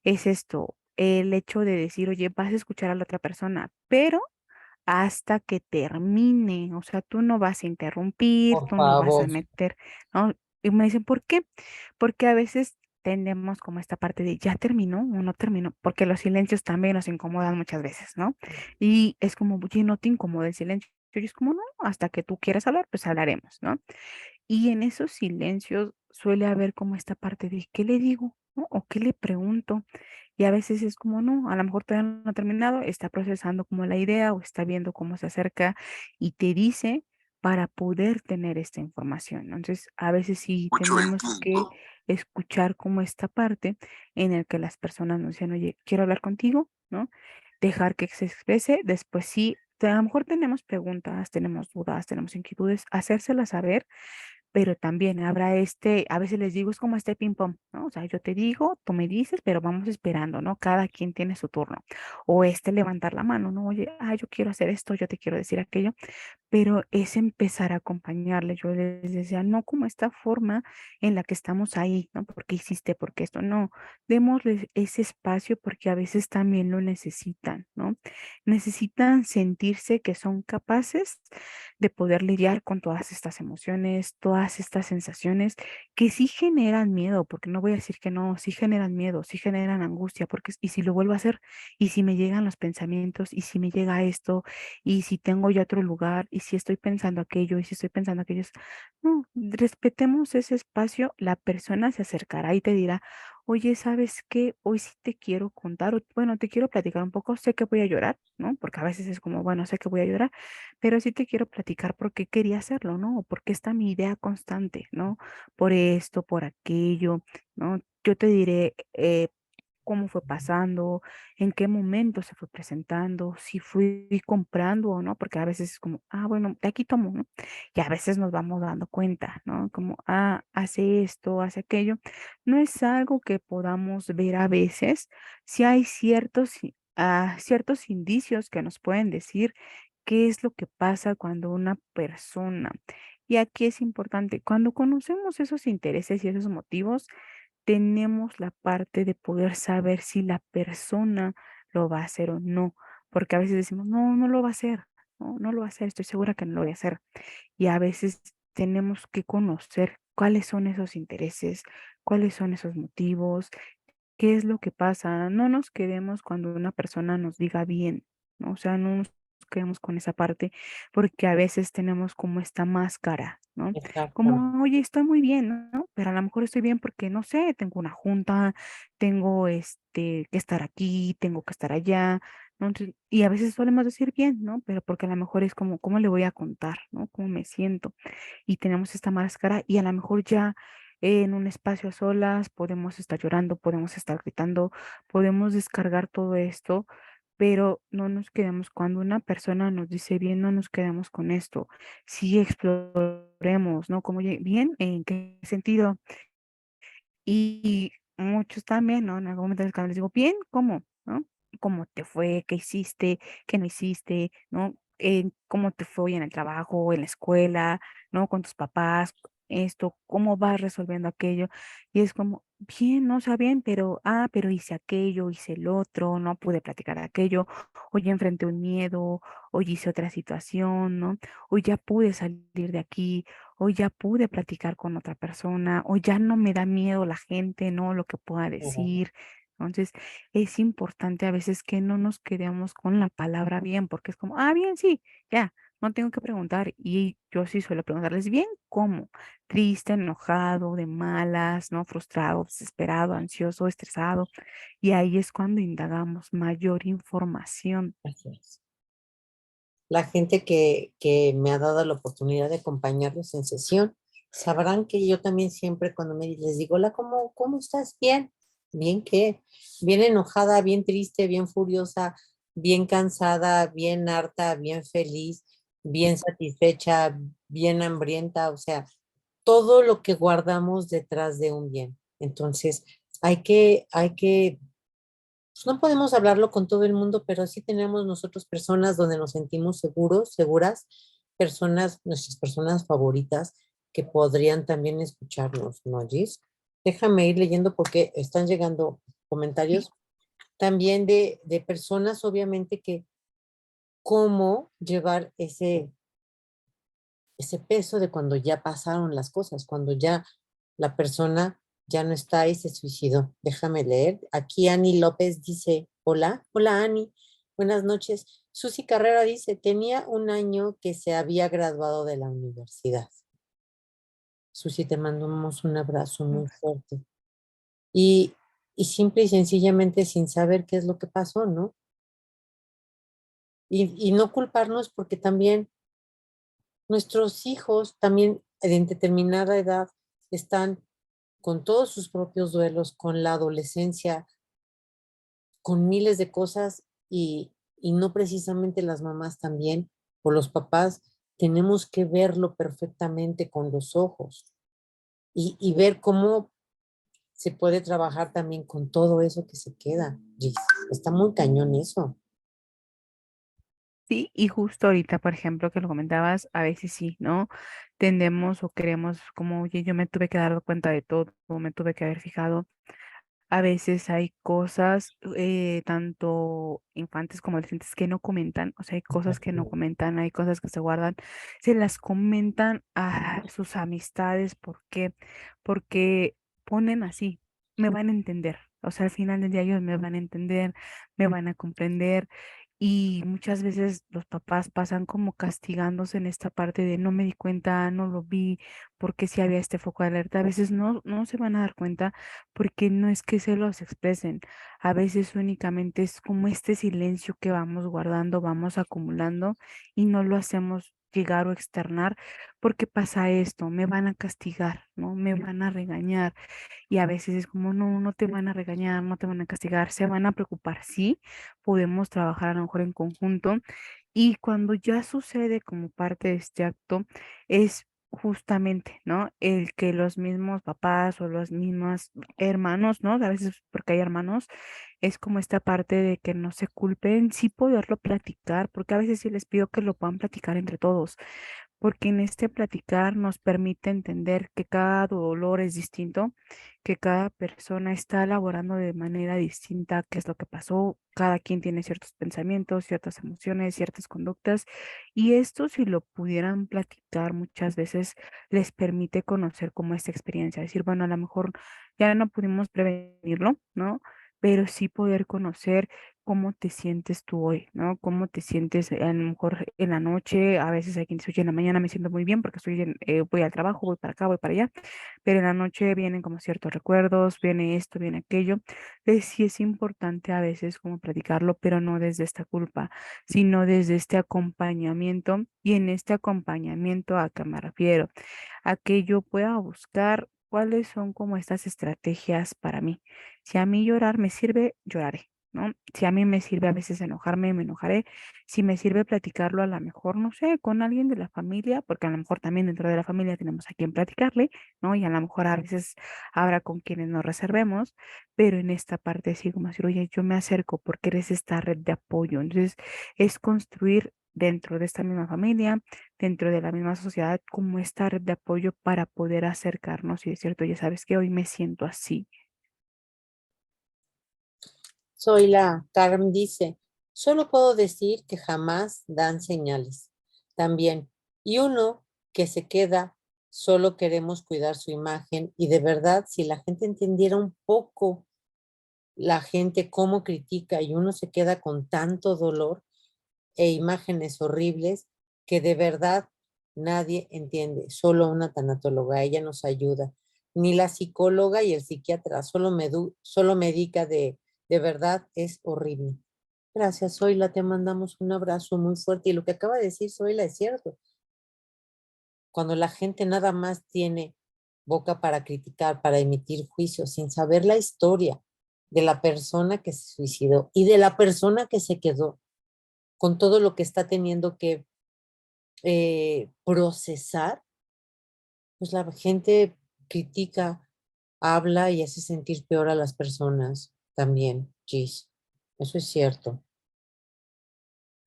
es esto, el hecho de decir, oye, vas a escuchar a la otra persona, pero hasta que termine, o sea, tú no vas a interrumpir, por tú no vas a favor. meter, ¿no? Y me dicen, ¿por qué? Porque a veces tendemos como esta parte de ya terminó o no terminó, porque los silencios también nos incomodan muchas veces, ¿no? Y es como, oye, no te incomoda el silencio. Y es como, no, hasta que tú quieras hablar, pues hablaremos, ¿no? Y en esos silencios suele haber como esta parte de, ¿qué le digo? ¿No? ¿O qué le pregunto? Y a veces es como, no, a lo mejor todavía no ha terminado, está procesando como la idea o está viendo cómo se acerca y te dice para poder tener esta información, ¿no? Entonces, a veces sí tenemos que escuchar como esta parte en el que las personas nos dicen, oye, quiero hablar contigo, ¿no? Dejar que se exprese, después sí, a lo mejor tenemos preguntas, tenemos dudas, tenemos inquietudes, hacérselas saber, pero también habrá a veces les digo, es como este ping pong, ¿no? O sea, yo te digo, tú me dices, pero vamos esperando, ¿no? Cada quien tiene su turno. O levantar la mano, ¿no? Oye, yo quiero hacer esto, yo te quiero decir aquello, pero es empezar a acompañarle. Yo les decía, no como esta forma en la que estamos ahí, ¿no? ¿Porque hiciste? Porque esto? No, démosles ese espacio porque a veces también lo necesitan, ¿no? Necesitan sentirse que son capaces de poder lidiar con todas estas emociones, todas estas sensaciones que sí generan miedo, porque no voy a decir que no, sí generan miedo, sí generan angustia, porque y si lo vuelvo a hacer, y si me llegan los pensamientos, y si me llega esto, y si tengo ya otro lugar, y si estoy pensando aquello, y si estoy pensando aquello, no, respetemos ese espacio, la persona se acercará y te dirá, oye, ¿sabes qué? Hoy sí te quiero contar, o, bueno, te quiero platicar un poco, sé que voy a llorar, ¿no? Porque a veces es como, bueno, sé que voy a llorar, pero sí te quiero platicar por qué quería hacerlo, ¿no? O por qué está mi idea constante, ¿no? Por esto, por aquello, ¿no? Yo te diré, cómo fue pasando, en qué momento se fue presentando, si fui comprando o no, porque a veces es como, bueno, de aquí tomo, ¿no? Y a veces nos vamos dando cuenta, ¿no? Como, hace esto, hace aquello. No es algo que podamos ver a veces, si hay ciertos indicios que nos pueden decir qué es lo que pasa cuando una persona, y aquí es importante, cuando conocemos esos intereses y esos motivos, tenemos la parte de poder saber si la persona lo va a hacer o no, porque a veces decimos, no, no lo va a hacer, no, no lo va a hacer, estoy segura que no lo voy a hacer. Y a veces tenemos que conocer cuáles son esos intereses, cuáles son esos motivos, qué es lo que pasa. No nos quedemos cuando una persona nos diga bien, ¿no? O sea, no nos quedemos con esa parte, porque a veces tenemos como esta máscara, ¿no? Exactamente. Como, oye, estoy muy bien, ¿no? Pero a lo mejor estoy bien porque, no sé, tengo una junta, tengo que estar aquí, tengo que estar allá, ¿no? Y a veces solemos decir bien, ¿no? Pero porque a lo mejor es como, ¿cómo le voy a contar, ¿no? ¿Cómo me siento? Y tenemos esta máscara y a lo mejor ya en un espacio a solas podemos estar llorando, podemos estar gritando, podemos descargar todo esto, pero no nos quedemos cuando una persona nos dice bien, no nos quedamos con esto. Sí exploremos, ¿no? Como, oye, bien, ¿en qué sentido? Y muchos también, ¿no? En algún momento del canal les digo, bien, ¿cómo? ¿No? ¿Cómo te fue? ¿Qué hiciste? ¿Qué no hiciste? ¿No? ¿Cómo te fue hoy en el trabajo, en la escuela, ¿no? Con tus papás, esto, ¿cómo vas resolviendo aquello? Y es como, bien, no, o sea, bien, pero hice aquello, hice el otro, no pude platicar de aquello, hoy enfrenté un miedo, hoy hice otra situación, ¿no? Hoy ya pude salir de aquí, hoy ya pude platicar con otra persona, hoy ya no me da miedo la gente, ¿no? Lo que pueda Ujú. decir. Entonces, es importante a veces que no nos quedemos con la palabra bien, porque es como, bien, sí, ya, no tengo que preguntar. Y yo sí suelo preguntarles, bien, ¿cómo? Triste, enojado, de malas, ¿no? Frustrado, desesperado, ansioso, estresado. Y ahí es cuando indagamos mayor información. Así es. La gente que me ha dado la oportunidad de acompañarlos en sesión, sabrán que yo también siempre cuando les digo, hola, ¿cómo estás? Bien, bien qué, bien enojada, bien triste, bien furiosa, bien cansada, bien harta, bien feliz, bien satisfecha, bien hambrienta, o sea, todo lo que guardamos detrás de un bien. Entonces, pues no podemos hablarlo con todo el mundo, pero sí tenemos nosotros personas donde nos sentimos seguros, seguras, personas, nuestras personas favoritas que podrían también escucharnos, ¿no, Gis? Déjame ir leyendo porque están llegando Sí, comentarios también de personas, obviamente, que cómo llevar ese peso de cuando ya pasaron las cosas, cuando ya la persona ya no está y se suicidó. Déjame leer. Aquí Ani López dice, hola, hola Ani, buenas noches. Susi Carrera dice, tenía un año que se había graduado de la universidad. Susi, te mandamos un abrazo muy fuerte. Y, y simple y sencillamente sin saber qué es lo que pasó, ¿no? Y no culparnos porque también nuestros hijos también en determinada edad están con todos sus propios duelos, con la adolescencia, con miles de cosas y no precisamente las mamás también o los papás tenemos que verlo perfectamente con los ojos y ver cómo se puede trabajar también con todo eso que se queda. Gis. Está muy cañón eso. sí, y justo ahorita, por ejemplo, que lo comentabas, a veces sí, ¿no? Tendemos o queremos como, oye, yo me tuve que dar cuenta de todo, me tuve que haber fijado. A veces hay cosas, tanto infantes como adolescentes, que no comentan, o sea, hay cosas que no comentan, hay cosas que se guardan, se las comentan a sus amistades, ¿por qué? Porque ponen así, me van a entender, o sea, al final del día ellos me van a entender, me van a comprender, y muchas veces los papás pasan como castigándose en esta parte de no me di cuenta, no lo vi, porque si había este foco de alerta, a veces no se van a dar cuenta porque no es que se los expresen, a veces únicamente es como este silencio que vamos guardando, vamos acumulando y no lo hacemos llegar o externar porque pasa esto, me van a castigar, ¿no? Me van a regañar y a veces es como, no, no te van a regañar, no te van a castigar, se van a preocupar, sí, podemos trabajar a lo mejor en conjunto y cuando ya sucede como parte de este acto es justamente, ¿no? El que los mismos papás o los mismos hermanos, ¿no? A veces porque hay hermanos, es como esta parte de que no se culpen, sí poderlo platicar, porque a veces sí les pido que lo puedan platicar entre todos, porque en este platicar nos permite entender que cada dolor es distinto, que cada persona está elaborando de manera distinta qué es lo que pasó, cada quien tiene ciertos pensamientos, ciertas emociones, ciertas conductas, y esto si lo pudieran platicar muchas veces les permite conocer como esta experiencia, decir, bueno, a lo mejor ya no pudimos prevenirlo, ¿no? Pero sí poder conocer cómo te sientes tú hoy, ¿no? Cómo te sientes a lo mejor en la noche, a veces hay quien dice, oye, en la mañana me siento muy bien porque voy al trabajo, voy para acá, voy para allá, pero en la noche vienen como ciertos recuerdos, viene esto, viene aquello. Entonces sí es importante a veces como platicarlo, pero no desde esta culpa, sino desde este acompañamiento. Y en este acompañamiento, ¿a qué me refiero? A que yo pueda buscar cuáles son como estas estrategias para mí. Si a mí llorar me sirve, lloraré. ¿No? Si a mí me sirve a veces enojarme, me enojaré. Si me sirve platicarlo a lo mejor, no sé, con alguien de la familia, porque a lo mejor también dentro de la familia tenemos a quien platicarle, ¿no? Y a lo mejor a veces habrá con quienes nos reservemos, pero en esta parte sí como decir, oye, yo me acerco porque eres esta red de apoyo. Entonces, es construir dentro de esta misma familia, dentro de la misma sociedad, como esta red de apoyo para poder acercarnos y decir, oye, ¿sabes qué? Hoy me siento así. Soy la Carmen dice, solo puedo decir que jamás dan señales. También, y uno que se queda, solo queremos cuidar su imagen y de verdad, si la gente entendiera un poco la gente cómo critica y uno se queda con tanto dolor e imágenes horribles que de verdad nadie entiende, solo una tanatóloga, ella nos ayuda, ni la psicóloga y el psiquiatra, solo medica de verdad es horrible. Gracias, Zoila, te mandamos un abrazo muy fuerte y lo que acaba de decir Zoila es cierto. Cuando la gente nada más tiene boca para criticar, para emitir juicios, sin saber la historia de la persona que se suicidó y de la persona que se quedó, con todo lo que está teniendo que procesar, Pues la gente critica, habla y hace sentir peor a las personas también, Gis. Eso es cierto.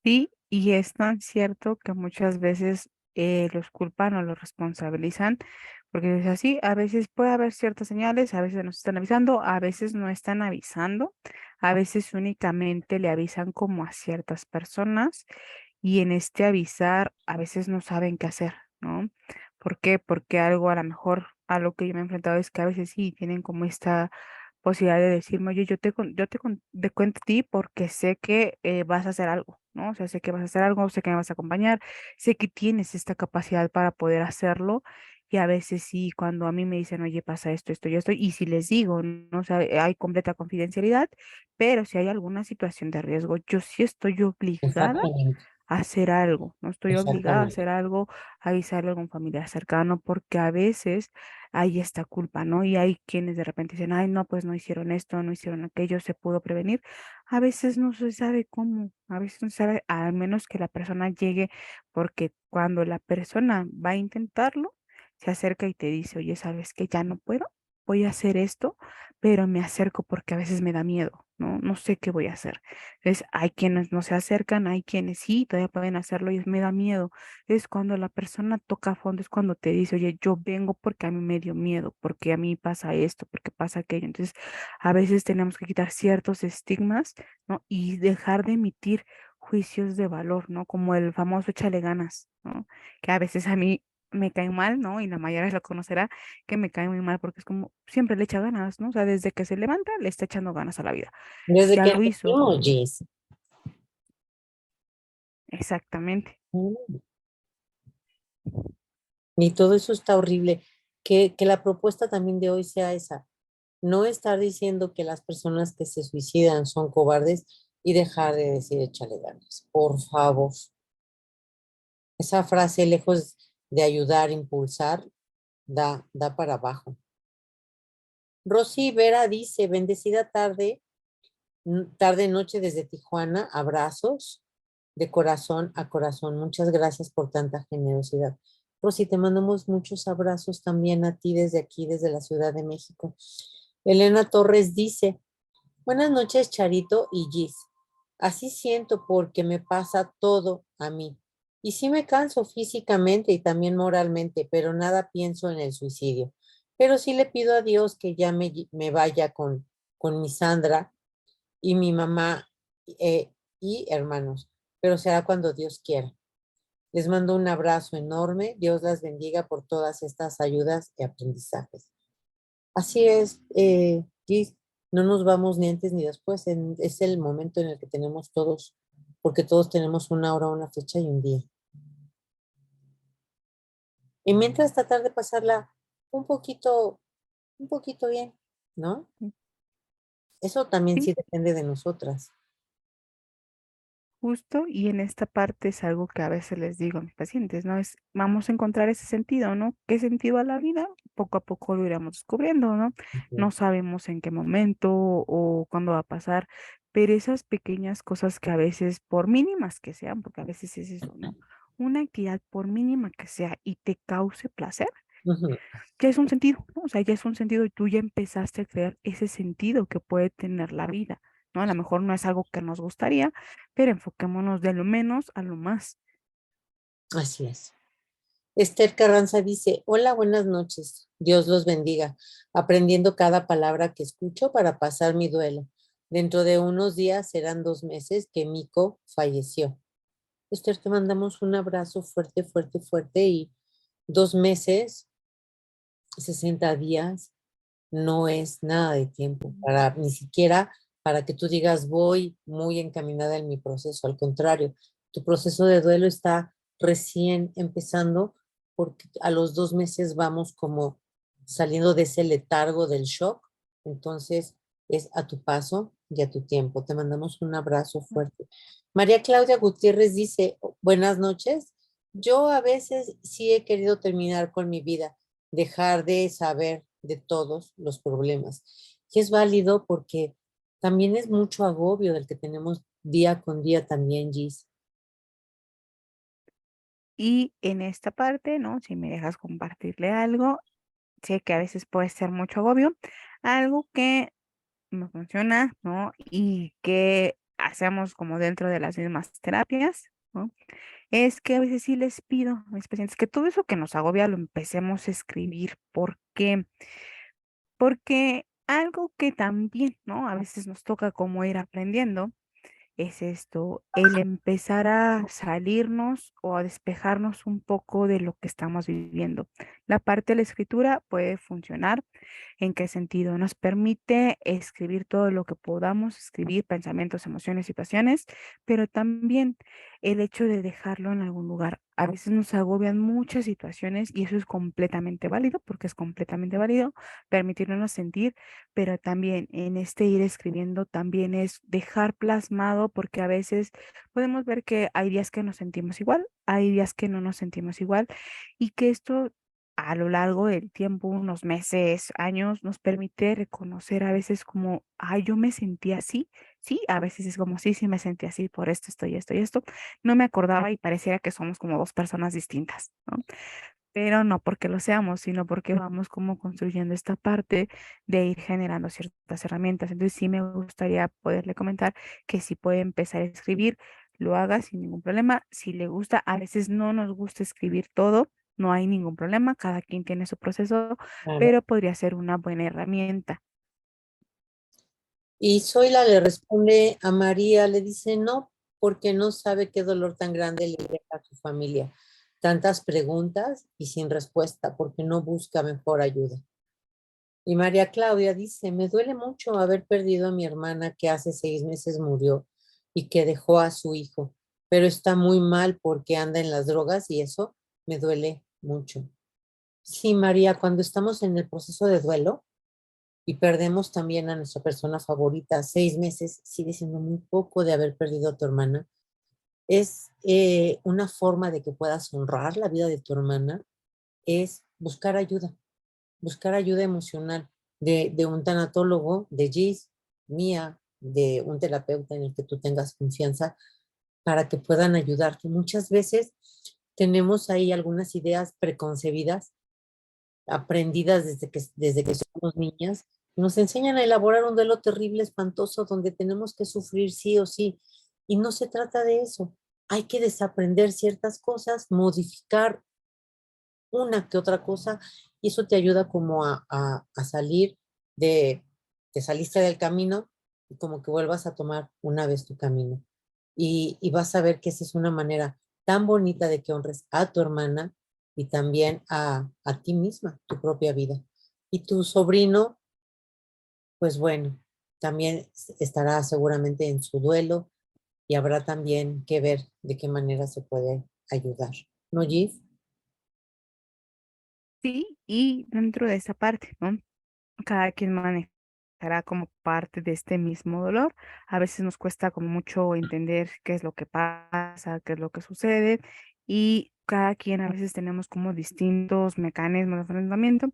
Sí, y es tan cierto que muchas veces los culpan o los responsabilizan, porque es así, a veces puede haber ciertas señales, a veces nos están avisando, a veces no están avisando, a veces únicamente le avisan como a ciertas personas y en este avisar a veces no saben qué hacer, ¿no? ¿Por qué? Porque algo a lo mejor a lo que yo me he enfrentado es que a veces sí tienen como esta posibilidad de decirme, oye, te cuento a ti porque sé que vas a hacer algo, ¿no? O sea, sé que vas a hacer algo, sé que me vas a acompañar, sé que tienes esta capacidad para poder hacerlo. Y a veces sí, cuando a mí me dicen, oye, pasa esto, esto y esto, y si les digo, ¿no? O sea, hay completa confidencialidad, pero si hay alguna situación de riesgo, yo sí estoy obligada Exactamente, hacer algo, no estoy obligada a exactamente. hacer algo, a avisarle a algún familiar cercano, porque a veces hay esta culpa, ¿no? Y hay quienes de repente dicen, ay, no, pues no hicieron esto, no hicieron aquello, se pudo prevenir. A veces no se sabe cómo, a veces no se sabe, al menos que la persona llegue, porque cuando la persona va a intentarlo, se acerca y te dice, oye, ¿sabes que ya no puedo? Voy a hacer esto, pero me acerco porque a veces me da miedo, ¿no? No sé qué voy a hacer. Entonces, hay quienes no se acercan, hay quienes sí, todavía pueden hacerlo y me da miedo. Es cuando la persona toca a fondo, es cuando te dice, oye, yo vengo porque a mí me dio miedo, porque a mí pasa esto, porque pasa aquello. Entonces, a veces tenemos que quitar ciertos estigmas, ¿no? Y dejar de emitir juicios de valor, ¿no? Como el famoso échale ganas, ¿no? Que a veces a mí me cae mal, ¿no? Y la mayoría lo conocerá, que me cae muy mal porque es como siempre le echa ganas, ¿no? O sea, desde que se levanta le está echando ganas a la vida. Desde Ya que lo hizo. nació, Gis. Exactamente. Mm. Y todo eso está horrible. Que la propuesta también de hoy sea esa. No estar diciendo que las personas que se suicidan son cobardes y dejar de decir échale ganas. Por favor. Esa frase, lejos de ayudar, impulsar, da para abajo. Rosy Vera dice, bendecida tarde, tarde, noche desde Tijuana, abrazos de corazón a corazón. Muchas gracias por tanta generosidad. Rosy, te mandamos muchos abrazos también a ti desde aquí, desde la Ciudad de México. Elena Torres dice, buenas noches, Charito y Gis. Así siento porque me pasa todo a mí. Y sí me canso físicamente y también moralmente, pero nada pienso en el suicidio. Pero sí le pido a Dios que ya me vaya con mi Sandra y mi mamá y hermanos, pero será cuando Dios quiera. Les mando un abrazo enorme. Dios las bendiga por todas estas ayudas y aprendizajes. Así es, Gis, no nos vamos ni antes ni después. Es el momento en el que tenemos todos, porque todos tenemos una hora, una fecha y un día. Y mientras tratar de pasarla un un poquito bien, ¿no? Eso también Sí, sí depende de nosotras. justo, y en esta parte es algo que a veces les digo a mis pacientes, ¿no? Es, vamos a encontrar ese sentido, ¿no? ¿Qué sentido a la vida? Poco a poco lo iremos descubriendo, ¿no? Ujú, No sabemos en qué momento o cuándo va a pasar, pero esas pequeñas cosas que a veces, por mínimas que sean, porque a veces es eso, ¿no? Una actividad, por mínima que sea, y te cause placer, ujú. ya es un sentido, ¿no? O sea, ya es un sentido y tú ya empezaste a crear ese sentido que puede tener la vida, ¿no? A lo mejor no es algo que nos gustaría, pero enfoquémonos de lo menos a lo más. Así es. Esther Carranza dice, hola, buenas noches. Dios los bendiga. Aprendiendo cada palabra que escucho para pasar mi duelo. Dentro de unos días serán 2 meses que Mico falleció. Esther, te mandamos un abrazo fuerte, fuerte, fuerte y 2 meses, 60 días, no es nada de tiempo para ni siquiera para que tú digas voy muy encaminada en mi proceso. Al contrario, tu proceso de duelo está recién empezando porque a los 2 meses vamos como saliendo de ese letargo del shock. Entonces es a tu paso y a tu tiempo. Te mandamos un abrazo fuerte. María Claudia Gutiérrez dice, buenas noches. Yo a veces sí he querido terminar con mi vida, dejar de saber de todos los problemas. Y es válido porque también es mucho agobio del que tenemos día con día también, Gis. Y en esta parte, ¿no? Si me dejas compartirle algo, sé que a veces puede ser mucho agobio, algo que me funciona, ¿no? Y que hacemos como dentro de las mismas terapias, ¿no? Es que a veces sí les pido a mis pacientes que todo eso que nos agobia lo empecemos a escribir. ¿Por qué? Porque algo que también, ¿no? A veces nos toca como ir aprendiendo es esto, el empezar a salirnos o a despejarnos un poco de lo que estamos viviendo. La parte de la escritura puede funcionar. ¿En qué sentido? Nos permite escribir todo lo que podamos escribir, pensamientos, emociones, situaciones, pero también el hecho de dejarlo en algún lugar. A veces nos agobian muchas situaciones y eso es completamente válido, porque es completamente válido permitirnos sentir, pero también en este ir escribiendo también es dejar plasmado, porque a veces podemos ver que hay días que nos sentimos igual, hay días que no nos sentimos igual y que esto a lo largo del tiempo, unos meses, años, nos permite reconocer a veces como, ay, yo me sentí así, sí, a veces es como, sí, sí me sentí así por esto, esto y esto. No me acordaba y pareciera que somos como dos personas distintas, ¿no? Pero no porque lo seamos, sino porque vamos como construyendo esta parte de ir generando ciertas herramientas. Entonces sí me gustaría poderle comentar que si puede empezar a escribir, lo haga sin ningún problema. Si le gusta, a veces no nos gusta escribir todo, no hay ningún problema, cada quien tiene su proceso, Claro. pero podría ser una buena herramienta. Y Zoila le responde a María, le dice no, porque no sabe qué dolor tan grande le deja a su familia. Tantas preguntas y sin respuesta, porque no busca mejor ayuda. Y María Claudia dice, me duele mucho haber perdido a mi hermana que hace 6 meses murió y que dejó a su hijo, pero está muy mal porque anda en las drogas y eso me duele mucho. Sí, María, cuando estamos en el proceso de duelo, y perdemos también a nuestra persona favorita. 6 meses sigue siendo muy poco de haber perdido a tu hermana. Es una forma de que puedas honrar la vida de tu hermana, es buscar ayuda emocional de un tanatólogo, de Gis, mía, de un terapeuta en el que tú tengas confianza para que puedan ayudarte. Muchas veces tenemos ahí algunas ideas preconcebidas aprendidas desde que somos niñas, nos enseñan a elaborar un duelo terrible, espantoso, donde tenemos que sufrir sí o sí. Y no se trata de eso. Hay que desaprender ciertas cosas, modificar una que otra cosa, y eso te ayuda como a salir de, te saliste del camino y como que vuelvas a tomar una vez tu camino. Y vas a ver que esa es una manera tan bonita de que honres a tu hermana y también a ti misma, tu propia vida. Y tu sobrino, pues bueno, también estará seguramente en su duelo y habrá también que ver de qué manera se puede ayudar. ¿No, Gis? Sí, y dentro de esa parte, ¿no? Cada quien manejará como parte de este mismo dolor. A veces nos cuesta como mucho entender qué es lo que pasa, qué es lo que sucede y cada quien a veces tenemos como distintos mecanismos de enfrentamiento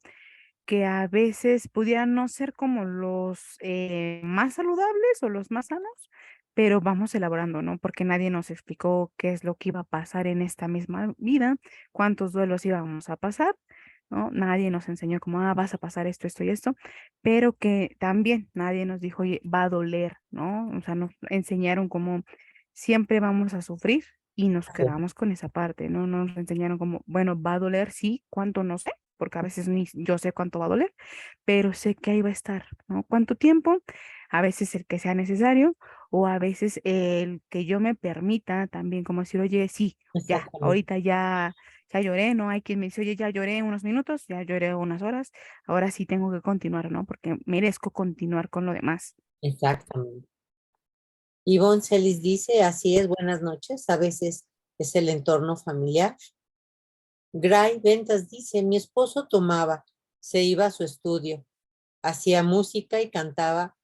que a veces pudieran no ser como los más saludables o los más sanos, pero vamos elaborando, ¿no? Porque nadie nos explicó qué es lo que iba a pasar en esta misma vida, cuántos duelos íbamos a pasar, ¿no? Nadie nos enseñó cómo, vas a pasar esto, esto y esto, pero que también nadie nos dijo, oye, va a doler, ¿no? O sea, nos enseñaron cómo siempre vamos a sufrir y nos quedamos con esa parte, ¿no? Nos enseñaron como, bueno, va a doler, sí, cuánto no sé, porque a veces ni yo sé cuánto va a doler, pero sé que ahí va a estar, ¿no? ¿Cuánto tiempo? A veces el que sea necesario o a veces el que yo me permita también como decir, oye, sí, ya, Exactamente. ahorita ya lloré, ¿no? Hay quien me dice, oye, ya lloré unos minutos, ya lloré unas horas, ahora sí tengo que continuar, ¿no? Porque merezco continuar con lo demás. Exactamente. Ivonne Celis dice, así es, buenas noches, a veces es el entorno familiar. Gray Ventas dice, mi esposo tomaba, se iba a su estudio, hacía música y cantaba,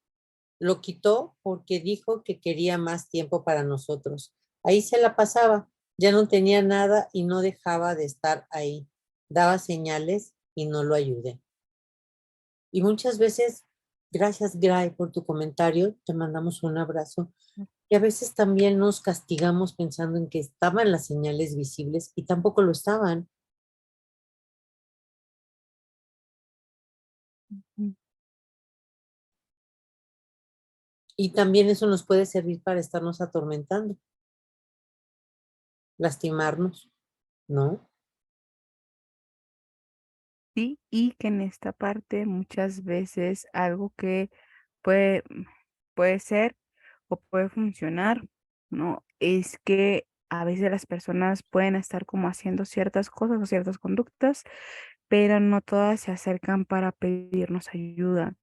lo quitó porque dijo que quería más tiempo para nosotros. Ahí se la pasaba, ya no tenía nada y no dejaba de estar ahí. Daba señales y no lo ayudé. Y muchas veces, gracias Gray por tu comentario, te mandamos un abrazo. Y a veces también nos castigamos pensando en que estaban las señales visibles y tampoco lo estaban. Mm. Y también eso nos puede servir para estarnos atormentando, lastimarnos, ¿no? Sí, y que en esta parte muchas veces algo que puede, puede ser o puede funcionar, ¿no? Es que a veces las personas pueden estar como haciendo ciertas cosas o ciertas conductas, pero no todas se acercan para pedirnos ayuda.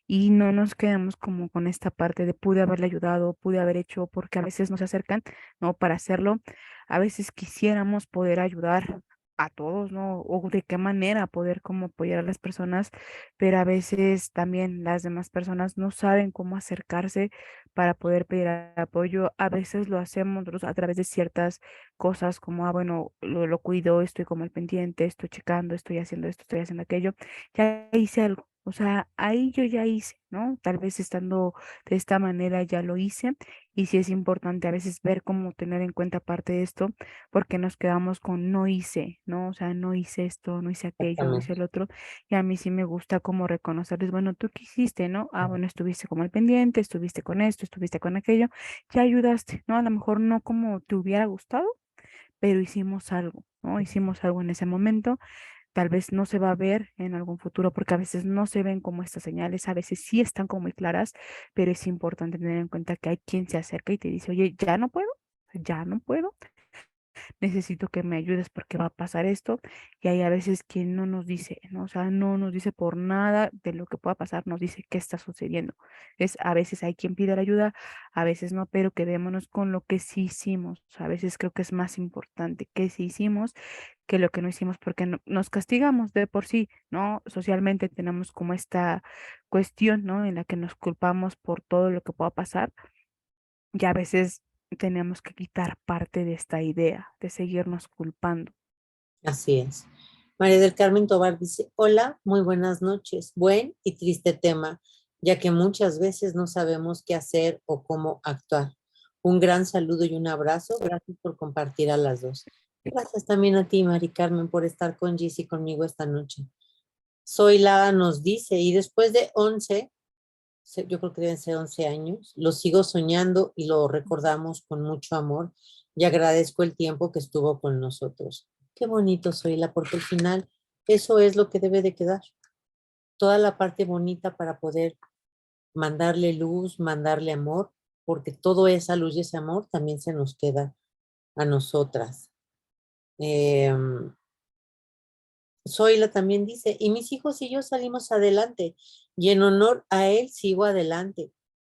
Y no nos quedamos como con esta parte de pude haberle ayudado, pude haber hecho, porque a veces nos acercan, ¿no? Para hacerlo. A veces quisiéramos poder ayudar a todos, ¿no? O de qué manera poder como apoyar a las personas, pero a veces también las demás personas no saben cómo acercarse para poder pedir apoyo. A veces lo hacemos nosotros a través de ciertas cosas como, ah, bueno, lo cuido, estoy como al pendiente, estoy checando, estoy haciendo esto, estoy haciendo aquello. Ya hice algo. O sea, ahí yo ya hice, ¿no? Tal vez estando de esta manera ya lo hice y sí es importante a veces ver cómo tener en cuenta parte de esto porque nos quedamos con no hice, ¿no? O sea, no hice esto, no hice aquello, no hice Exactamente. el otro y a mí sí me gusta como reconocerles, bueno, ¿tú qué hiciste, no? Ah, bueno, estuviste como al pendiente, estuviste con esto, estuviste con aquello, ya ayudaste, ¿no? A lo mejor no como te hubiera gustado, pero hicimos algo, ¿no? Hicimos algo en ese momento. Tal vez no se va a ver en algún futuro porque a veces no se ven como estas señales, a veces sí están como muy claras, pero es importante tener en cuenta que hay quien se acerca y te dice, oye, ya no puedo, necesito que me ayudes porque va a pasar esto. Y hay a veces quien no nos dice, ¿no? O sea, no nos dice por nada de lo que pueda pasar, nos dice qué está sucediendo. A veces hay quien pide la ayuda, a veces no, pero quedémonos con lo que sí hicimos. O sea, a veces creo que es más importante que sí hicimos que lo que no hicimos porque nos castigamos de por sí, ¿no? Socialmente tenemos como esta cuestión, ¿no? En la que nos culpamos por todo lo que pueda pasar y a veces tenemos que quitar parte de esta idea de seguirnos culpando. Así es. María del Carmen Tobar dice, hola, muy buenas noches. Buen y triste tema, ya que muchas veces no sabemos qué hacer o cómo actuar. Un gran saludo y un abrazo. Gracias por compartir a las dos. Gracias también a ti, Mari Carmen, por estar con Gis y conmigo esta noche. Soy Lara nos dice, y después de 11, yo creo que deben ser 11 años, lo sigo soñando y lo recordamos con mucho amor y agradezco el tiempo que estuvo con nosotros. Qué bonito, Zoila, porque al final eso es lo que debe de quedar. Toda la parte bonita para poder mandarle luz, mandarle amor, porque toda esa luz y ese amor también se nos queda a nosotras. Eh, Zoila también dice, y mis hijos y yo salimos adelante, y en honor a él sigo adelante.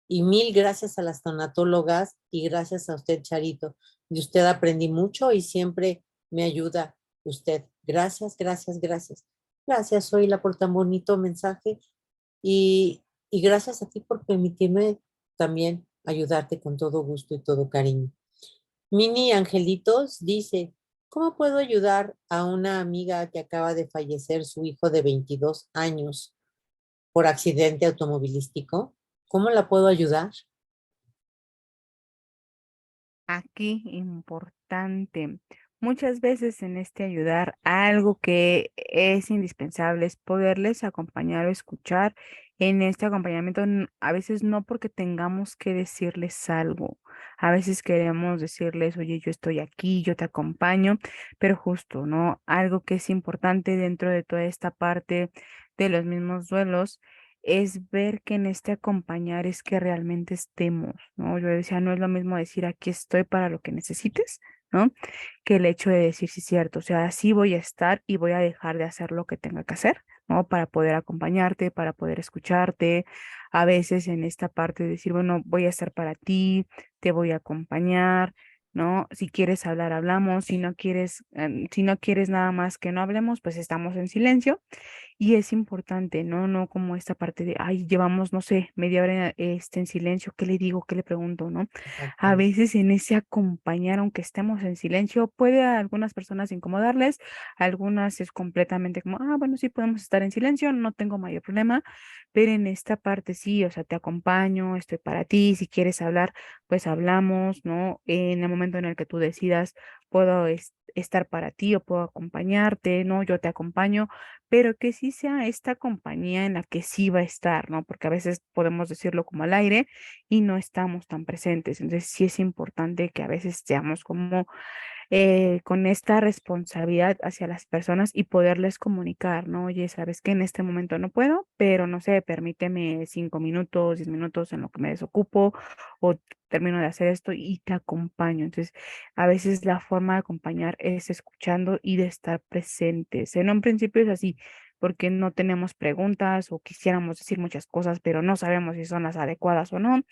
Y mil gracias a las tanatólogas y gracias a usted, Charito. De usted aprendí mucho y siempre me ayuda usted. Gracias, gracias, gracias. Gracias, Zoila, por tan bonito mensaje y gracias a ti por permitirme también ayudarte con todo gusto y todo cariño. Mini Angelitos dice, ¿cómo puedo ayudar a una amiga que acaba de fallecer su hijo de 22 años por accidente automovilístico? ¿Cómo la puedo ayudar? Aquí importante. Muchas veces en este ayudar, algo que es indispensable es poderles acompañar o escuchar en este acompañamiento. A veces no porque tengamos que decirles algo. A veces queremos decirles, oye, yo estoy aquí, yo te acompaño, pero justo, ¿no? Algo que es importante dentro de toda esta parte de los mismos duelos es ver que en este acompañar es que realmente estemos, ¿no? Yo decía, no es lo mismo decir aquí estoy para lo que necesites, ¿no? Que el hecho de decir sí es cierto, o sea, sí voy a estar y voy a dejar de hacer lo que tenga que hacer, ¿no? Para poder acompañarte, para poder escucharte. A veces en esta parte de decir, bueno, voy a estar para ti, te voy a acompañar. ¿No? Si quieres hablar, hablamos. Si no quieres nada más que no hablemos, pues estamos en silencio Y es importante, ¿no? No como esta parte de, ay, llevamos, no sé, media hora en silencio, ¿qué le digo? ¿Qué le pregunto? ¿No? A Exactamente. veces en ese acompañar, aunque estemos en silencio, puede a algunas personas incomodarles, a algunas es completamente como, ah, bueno, sí podemos estar en silencio, no tengo mayor problema, pero en esta parte sí, o sea, te acompaño, estoy para ti, si quieres hablar, pues hablamos, ¿no? En el momento en el que tú decidas, puedo estar para ti o puedo acompañarte, ¿no? Yo te acompaño, pero que sí sea esta compañía en la que sí va a estar, ¿no? Porque a veces podemos decirlo como al aire y no estamos tan presentes. Entonces sí es importante que a veces seamos como con esta responsabilidad hacia las personas y poderles comunicar, ¿no? Oye, sabes que en este momento no puedo, pero no sé, permíteme 5 minutos, 10 minutos en lo que me desocupo o termino de hacer esto y te acompaño. Entonces, a veces la forma de acompañar es escuchando y de estar presentes. En un principio es así, porque no tenemos preguntas o quisiéramos decir muchas cosas, pero no sabemos si son las adecuadas o no.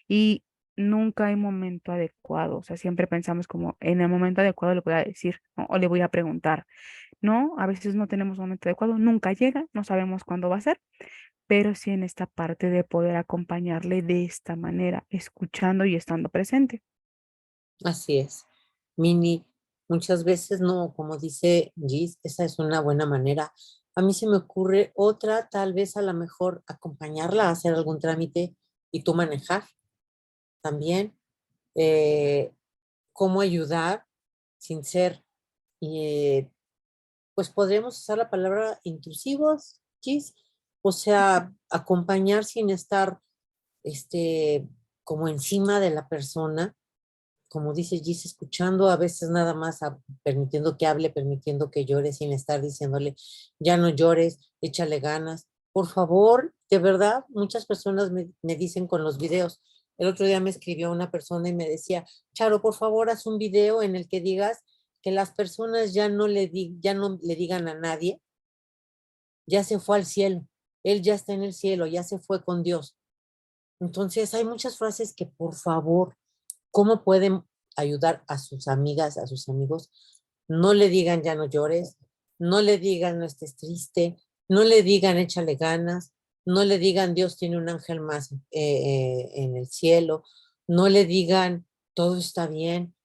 Y nunca hay momento adecuado, o sea, siempre pensamos como en el momento adecuado le voy a decir, ¿no? O le voy a preguntar. No, a veces no tenemos un momento adecuado, nunca llega, no sabemos cuándo va a ser, pero sí en esta parte de poder acompañarle de esta manera, escuchando y estando presente. Así es. Mini, muchas veces no, como dice Gis, esa es una buena manera. A mí se me ocurre otra, tal vez a lo mejor acompañarla a hacer algún trámite y tú manejar también. eh, Cómo ayudar sin ser, eh, pues podríamos usar la palabra intrusivos, Gis, o sea, acompañar sin estar, este, como encima de la persona, como dice Gis, escuchando a veces nada más, permitiendo que hable, permitiendo que llore, sin estar diciéndole, ya no llores, échale ganas. Por favor, de verdad, muchas personas me dicen con los videos. El otro día me escribió una persona y me decía, Charo, por favor, haz un video en el que digas que las personas ya no le digan a nadie, ya se fue al cielo, él ya está en el cielo, ya se fue con Dios. Entonces, hay muchas frases que, por favor, ¿cómo pueden ayudar a sus amigas, a sus amigos? No le digan ya no llores, no le digan no estés triste, no le digan échale ganas, no le digan Dios tiene un ángel más en el cielo, no le digan todo está bien.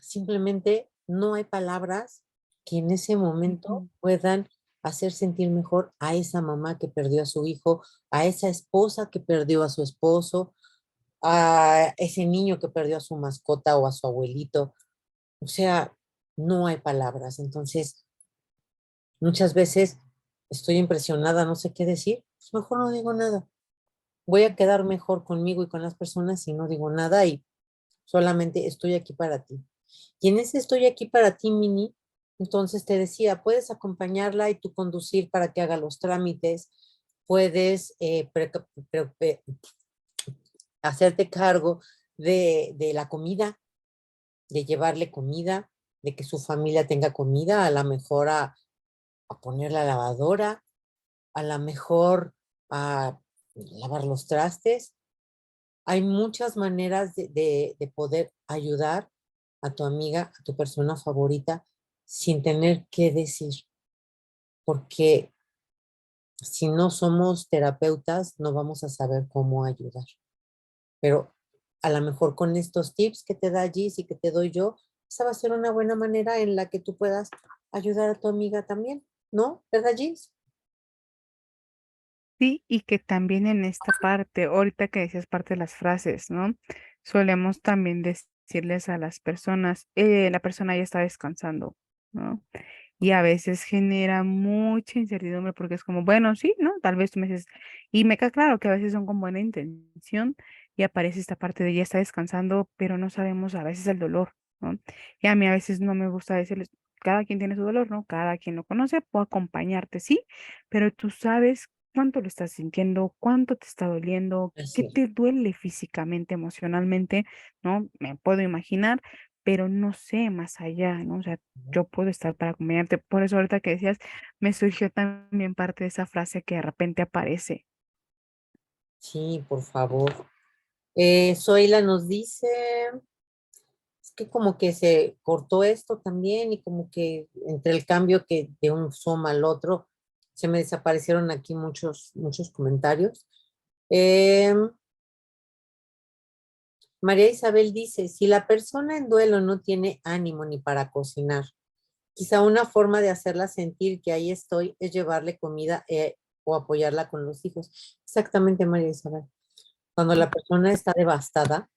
Simplemente no hay palabras que en ese momento Ujú. puedan hacer sentir mejor a esa mamá que perdió a su hijo, a esa esposa que perdió a su esposo, a ese niño que perdió a su mascota o a su abuelito. O sea, no hay palabras. Entonces, muchas veces estoy impresionada, no sé qué decir, pues mejor no digo nada. Voy a quedar mejor conmigo y con las personas si no digo nada y solamente estoy aquí para ti. Y en ese estoy aquí para ti, Mini, entonces te decía, puedes acompañarla y tú conducir para que haga los trámites, puedes hacerte cargo de la comida, de llevarle comida, de que su familia tenga comida, a lo mejor a poner la lavadora, a lo mejor a lavar los trastes. Hay muchas maneras de poder ayudar a tu amiga, a tu persona favorita, sin tener que decir, porque si no somos terapeutas, no vamos a saber cómo ayudar. Pero a lo mejor con estos tips que te da Gis y que te doy yo, esa va a ser una buena manera en la que tú puedas ayudar a tu amiga también, ¿no? ¿Verdad, Gis? Sí, y que también en esta parte, ahorita que decías parte de las frases, ¿no? Solemos también decirles a las personas, la persona ya está descansando, ¿no? Y a veces genera mucha incertidumbre porque es como, bueno, sí, ¿no? Tal vez tú me dices, y me queda claro que a veces son con buena intención y aparece esta parte de ya está descansando, pero no sabemos a veces el dolor, ¿no? Y a mí a veces no me gusta decirles, cada quien tiene su dolor, ¿no? Cada quien lo conoce, puedo acompañarte, sí, pero tú sabes cuánto lo estás sintiendo, cuánto te está doliendo, Es qué cierto. te duele físicamente, emocionalmente, ¿no? Me puedo imaginar, pero no sé más allá, ¿no? O sea, yo puedo estar para acompañarte. Por eso ahorita que decías, me surgió también parte de esa frase que de repente aparece. Sí, por favor. Zoila nos dice, que como que se cortó esto también y como que entre el cambio que de un Zoom al otro, se me desaparecieron aquí muchos comentarios. Eh, María Isabel dice, si la persona en duelo no tiene ánimo ni para cocinar, quizá una forma de hacerla sentir que ahí estoy es llevarle comida o apoyarla con los hijos. Exactamente, María Isabel. Cuando la persona está devastada,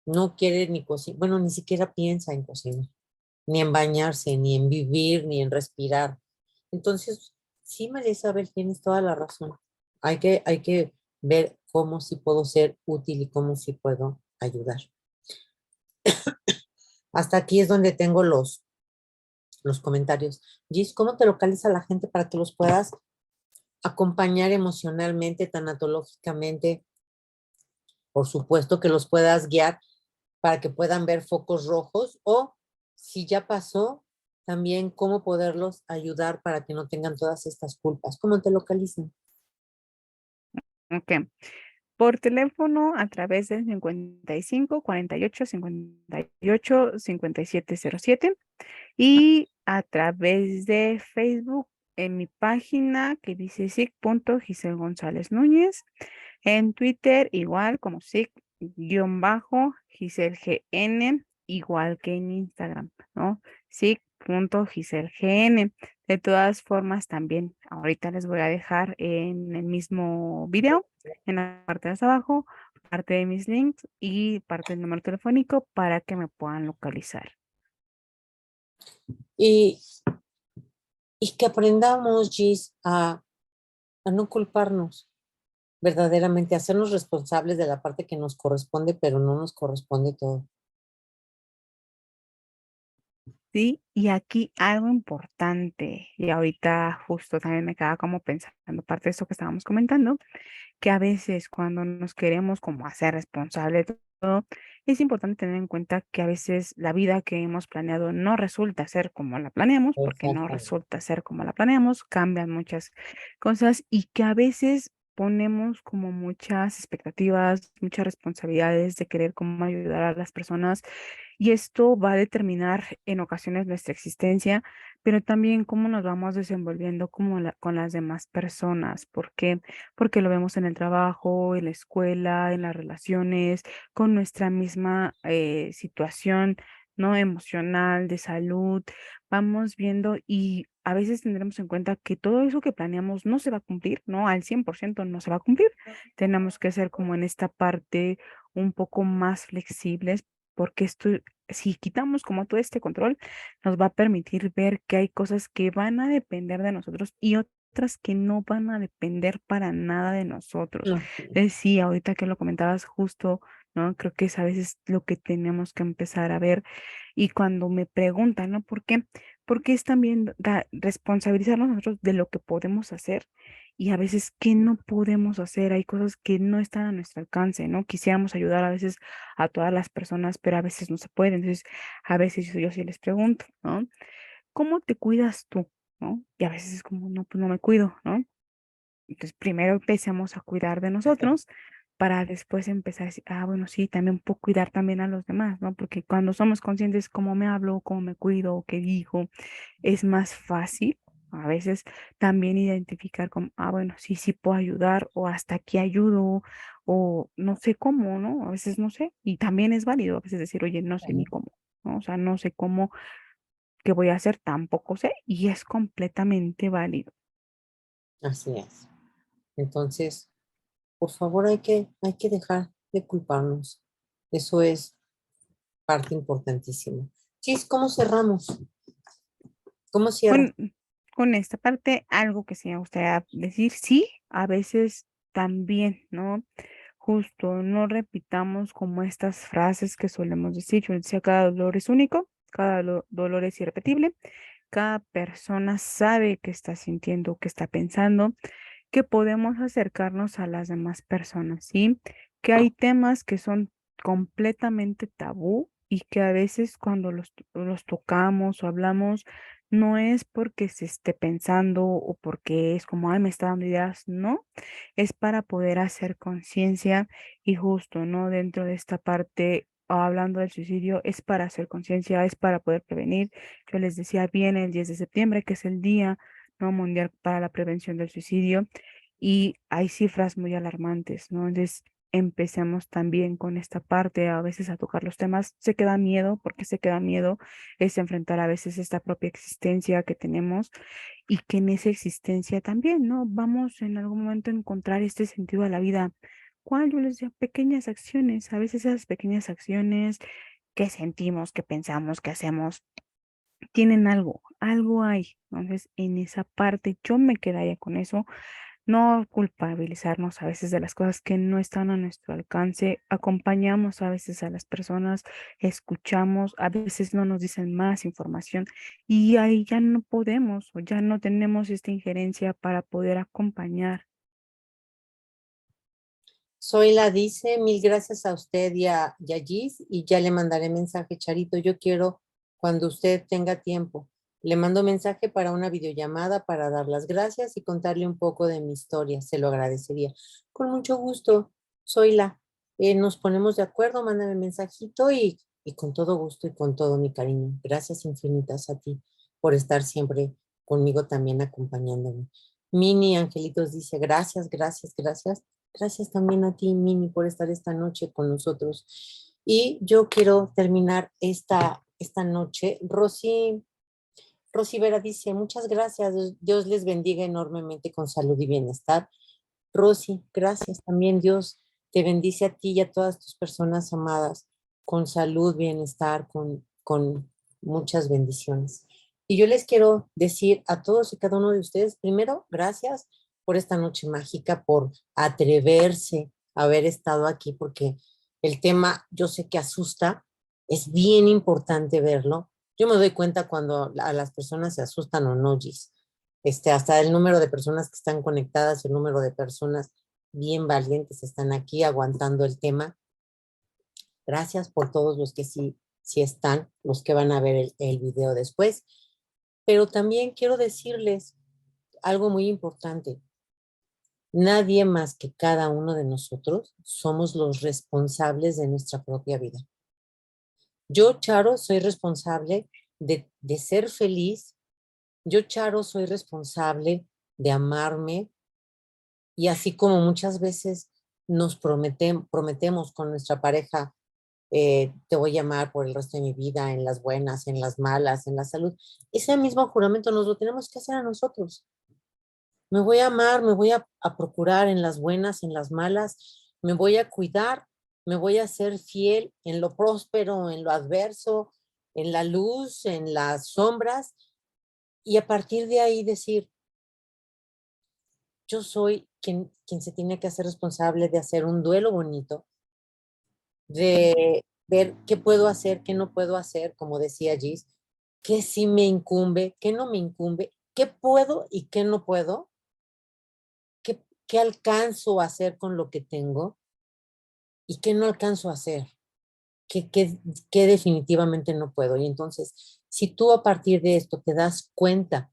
no quiere ni cocinar, bueno, ni siquiera piensa en cocinar, ni en bañarse, ni en vivir, ni en respirar. Entonces, sí, María Isabel, tienes toda la razón. Hay que ver cómo sí puedo ser útil y cómo sí puedo ayudar. Hasta aquí es donde tengo los comentarios. Gis, ¿cómo te localiza la gente para que los puedas acompañar emocionalmente, tanatológicamente? Por supuesto que los puedas guiar para que puedan ver focos rojos o si ya pasó, también cómo poderlos ayudar para que no tengan todas estas culpas. ¿Cómo te localizan? Ok. Por teléfono a través del 55 48 58 5707 y a través de Facebook en mi página que dice sic.Giselle González Núñez. En Twitter igual como sic-Giselle GN, igual que en Instagram, ¿no? sic.GiselleGN. De todas formas, también ahorita les voy a dejar en el mismo video, en la parte de hasta abajo, parte de mis links y parte del número telefónico para que me puedan localizar. Y, y que aprendamos, Gis, a no culparnos verdaderamente, a hacernos responsables de la parte que nos corresponde, pero no nos corresponde todo. Sí, y aquí algo importante, y ahorita justo también me quedaba como pensando parte de esto que estábamos comentando, que a veces cuando nos queremos como hacer responsable de todo, es importante tener en cuenta que a veces la vida que hemos planeado no resulta ser como la planeamos, porque no Exactamente. resulta ser como la planeamos, cambian muchas cosas y que a veces ponemos como muchas expectativas, muchas responsabilidades de querer como ayudar a las personas y esto va a determinar en ocasiones nuestra existencia, pero también cómo nos vamos desenvolviendo como con las demás personas. ¿Por qué? Porque lo vemos en el trabajo, en la escuela, en las relaciones, con nuestra misma situación, ¿no? Emocional, de salud. Vamos viendo y a veces tendremos en cuenta que todo eso que planeamos no se va a cumplir, ¿no? Al 100% no se va a cumplir. Tenemos que ser como en esta parte un poco más flexibles porque esto, si quitamos como todo este control, nos va a permitir ver que hay cosas que van a depender de nosotros y otras que no van a depender para nada de nosotros. No, Entonces, sí, ahorita que lo comentabas justo, ¿no? Creo que es a veces lo que tenemos que empezar a ver. Y cuando me preguntan, ¿no? ¿Por qué? Porque es también responsabilizarnos nosotros de lo que podemos hacer y a veces qué no podemos hacer. Hay cosas que no están a nuestro alcance, ¿no? Quisiéramos ayudar a veces a todas las personas, pero a veces no se puede. Entonces, a veces yo sí les pregunto, ¿no? ¿Cómo te cuidas tú? ¿No? Y a veces es como, no, pues no me cuido, ¿no? Entonces, primero empecemos a cuidar de nosotros para después empezar a decir, ah, bueno, sí, también puedo cuidar también a los demás, ¿no? Porque cuando somos conscientes cómo me hablo, cómo me cuido, qué digo, es más fácil a veces también identificar como, ah, bueno, sí, sí puedo ayudar o hasta aquí ayudo o no sé cómo, ¿no? A veces no sé y también es válido a veces decir, oye, no sé ni cómo, ¿no? O sea, no sé cómo, qué voy a hacer, tampoco sé y es completamente válido. así es. Entonces, por favor, hay que dejar de culparnos. Eso es parte importantísima. Chis, ¿cómo cerramos? ¿Cómo cierra? Con, con esta parte, algo que sí me gustaría decir, sí, a veces también, ¿no? Justo, no repitamos como estas frases que solemos decir. Yo decía, cada dolor es único, cada dolor es irrepetible, cada persona sabe qué está sintiendo, qué está pensando, que podemos acercarnos a las demás personas, ¿sí? Que hay temas que son completamente tabú y que a veces cuando los tocamos o hablamos, no es porque se esté pensando o porque es como, ay, me está dando ideas, no, es para poder hacer conciencia y justo, ¿no? Dentro de esta parte hablando del suicidio es para hacer conciencia, es para poder prevenir. Yo les decía, viene el 10 de septiembre, que es el Día, ¿no?, Mundial para la Prevención del Suicidio, y hay cifras muy alarmantes, ¿no? Entonces, empecemos también con esta parte, a veces a tocar los temas. Se queda miedo, porque se queda miedo, es enfrentar a veces esta propia existencia que tenemos y que en esa existencia también, ¿no? Vamos en algún momento a encontrar este sentido a la vida. ¿Cuál? Yo les decía, pequeñas acciones. A veces esas pequeñas acciones que sentimos, que pensamos, que hacemos, tienen algo, algo hay. Entonces, en esa parte yo me quedaría con eso. No culpabilizarnos a veces de las cosas que no están a nuestro alcance. Acompañamos a veces a las personas, escuchamos, a veces no nos dicen más información y ahí ya no podemos o ya no tenemos esta injerencia para poder acompañar. Zoila dice, mil gracias a usted y a Gis, y ya le mandaré mensaje, Charito. Yo quiero, cuando usted tenga tiempo, le mando mensaje para una videollamada para dar las gracias y contarle un poco de mi historia. Se lo agradecería. Con mucho gusto, Zoila. Nos ponemos de acuerdo, mándame mensajito y con todo gusto y con todo mi cariño. Gracias infinitas a ti por estar siempre conmigo también acompañándome. Mini Angelitos dice, gracias, gracias, gracias. Gracias también a ti, Mini, por estar esta noche con nosotros. Y yo quiero terminar esta noche. Rosy Vera dice, muchas gracias. Dios les bendiga enormemente con salud y bienestar. Rosy, gracias también. Dios te bendice a ti y a todas tus personas amadas con salud, bienestar, con muchas bendiciones. Y yo les quiero decir a todos y cada uno de ustedes, primero, gracias por esta noche mágica, por atreverse a haber estado aquí, porque el tema yo sé que asusta, es bien importante verlo. Yo me doy cuenta cuando a las personas se asustan o no, Gis. Hasta el número de personas que están conectadas, el número de personas bien valientes están aquí aguantando el tema. Gracias por todos los que sí están, los que van a ver el video después. Pero también quiero decirles algo muy importante. Nadie más que cada uno de nosotros somos los responsables de nuestra propia vida. Yo, Charo, soy responsable de ser feliz. Yo, Charo, soy responsable de amarme, y así como muchas veces nos prometemos con nuestra pareja, te voy a amar por el resto de mi vida, en las buenas, en las malas, en la salud, ese mismo juramento nos lo tenemos que hacer a nosotros. Me voy a amar, me voy a procurar en las buenas, en las malas, me voy a cuidar, me voy a ser fiel en lo próspero, en lo adverso, en la luz, en las sombras, y a partir de ahí decir, yo soy quien se tiene que hacer responsable de hacer un duelo bonito, de ver qué puedo hacer, qué no puedo hacer, como decía Gis, qué sí me incumbe, qué no me incumbe, qué puedo y qué no puedo, qué alcanzo a hacer con lo que tengo y qué no alcanzo a hacer, qué definitivamente no puedo. Y entonces, si tú a partir de esto te das cuenta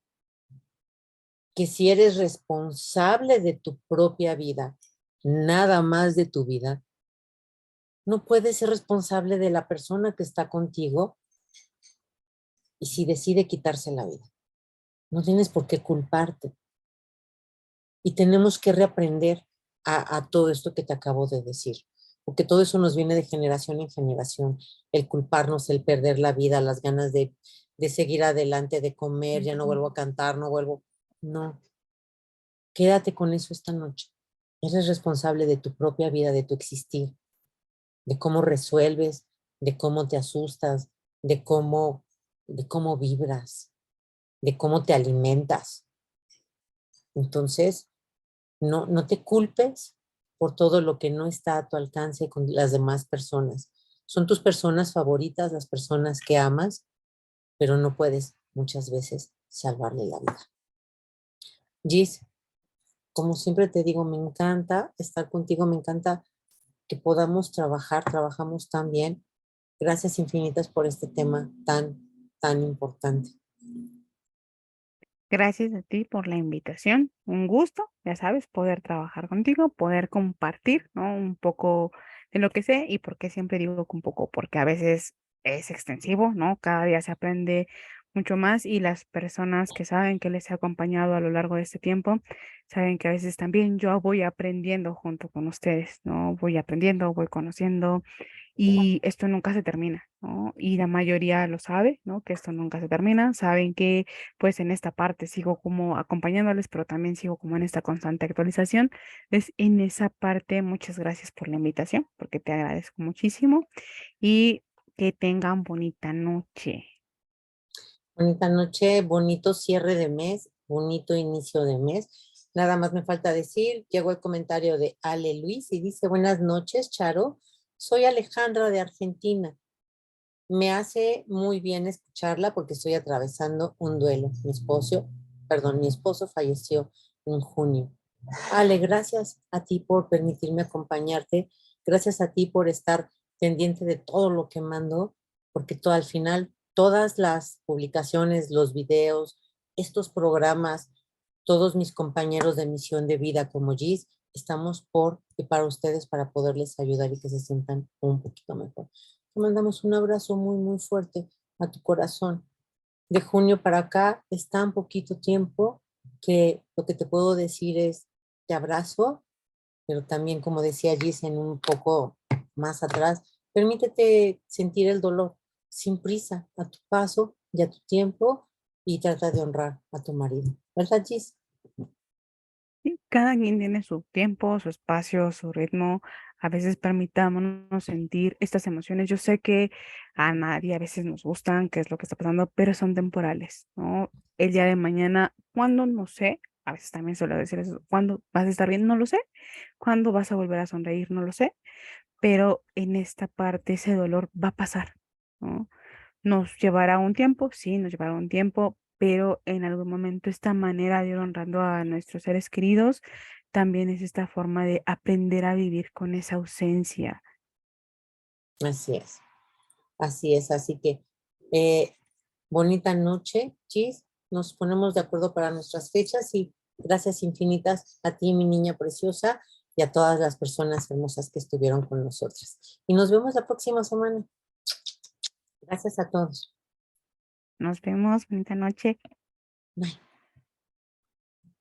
que si eres responsable de tu propia vida, nada más de tu vida, no puedes ser responsable de la persona que está contigo y si decide quitarse la vida. No tienes por qué culparte. Y tenemos que reaprender a todo esto que te acabo de decir, porque todo eso nos viene de generación en generación, el culparnos, el perder la vida, las ganas de seguir adelante, de comer, ya no vuelvo a cantar, no vuelvo. No, quédate con eso esta noche. Eres responsable de tu propia vida, de tu existir, de cómo resuelves, de cómo te asustas, de cómo vibras, de cómo te alimentas. Entonces, no te culpes por todo lo que no está a tu alcance con las demás personas. Son tus personas favoritas, las personas que amas, pero no puedes muchas veces salvarle la vida. Gis, como siempre te digo, me encanta estar contigo, me encanta que podamos trabajar, trabajamos tan bien. Gracias infinitas por este tema tan importante. Gracias a ti por la invitación. Un gusto, ya sabes, poder trabajar contigo, poder compartir, ¿no?, un poco de lo que sé y por qué siempre digo que un poco, porque a veces es extensivo, ¿no? Cada día se aprende mucho más y las personas que saben que les he acompañado a lo largo de este tiempo, saben que a veces también yo voy aprendiendo junto con ustedes, ¿no? Voy aprendiendo, voy conociendo y esto nunca se termina, ¿no? Y la mayoría lo sabe, ¿no? Que esto nunca se termina, saben que pues en esta parte sigo como acompañándoles, pero también sigo como en esta constante actualización. Entonces, en esa parte, muchas gracias por la invitación, porque te agradezco muchísimo y que tengan bonita noche. Bonita noche, bonito cierre de mes, bonito inicio de mes. Nada más me falta decir, llegó el comentario de Ale Luis y dice, buenas noches, Charo. Soy Alejandra de Argentina. Me hace muy bien escucharla porque estoy atravesando un duelo. Mi esposo falleció en junio. Ale, gracias a ti por permitirme acompañarte. Gracias a ti por estar pendiente de todo lo que mando, porque todo, al final todas las publicaciones, los videos, estos programas, todos mis compañeros de misión de vida como Gis, estamos por y para ustedes para poderles ayudar y que se sientan un poquito mejor. Te mandamos un abrazo muy, muy fuerte a tu corazón. De junio para acá es tan poquito tiempo que lo que te puedo decir es te abrazo, pero también, como decía Gis en un poco más atrás, permítete sentir el dolor sin prisa, a tu paso y a tu tiempo, y trata de honrar a tu marido. ¿Verdad, Gis? Sí, cada quien tiene su tiempo, su espacio, su ritmo. A veces permitámonos sentir estas emociones. Yo sé que a nadie a veces nos gustan, qué es lo que está pasando, pero son temporales, ¿no? El día de mañana, ¿cuándo? No sé. A veces también suelo decir eso. ¿Cuándo vas a estar bien? No lo sé. ¿Cuándo vas a volver a sonreír? No lo sé. Pero en esta parte ese dolor va a pasar, ¿no? Nos llevará un tiempo, sí, nos llevará un tiempo, pero en algún momento esta manera de ir honrando a nuestros seres queridos también es esta forma de aprender a vivir con esa ausencia. Así es, así es. Así que eh, bonita noche, Gis. Nos ponemos de acuerdo para nuestras fechas y gracias infinitas a ti, mi niña preciosa, y a todas las personas hermosas que estuvieron con nosotras. Y nos vemos la próxima semana. Gracias a todos. Nos vemos, bonita noche. Bye.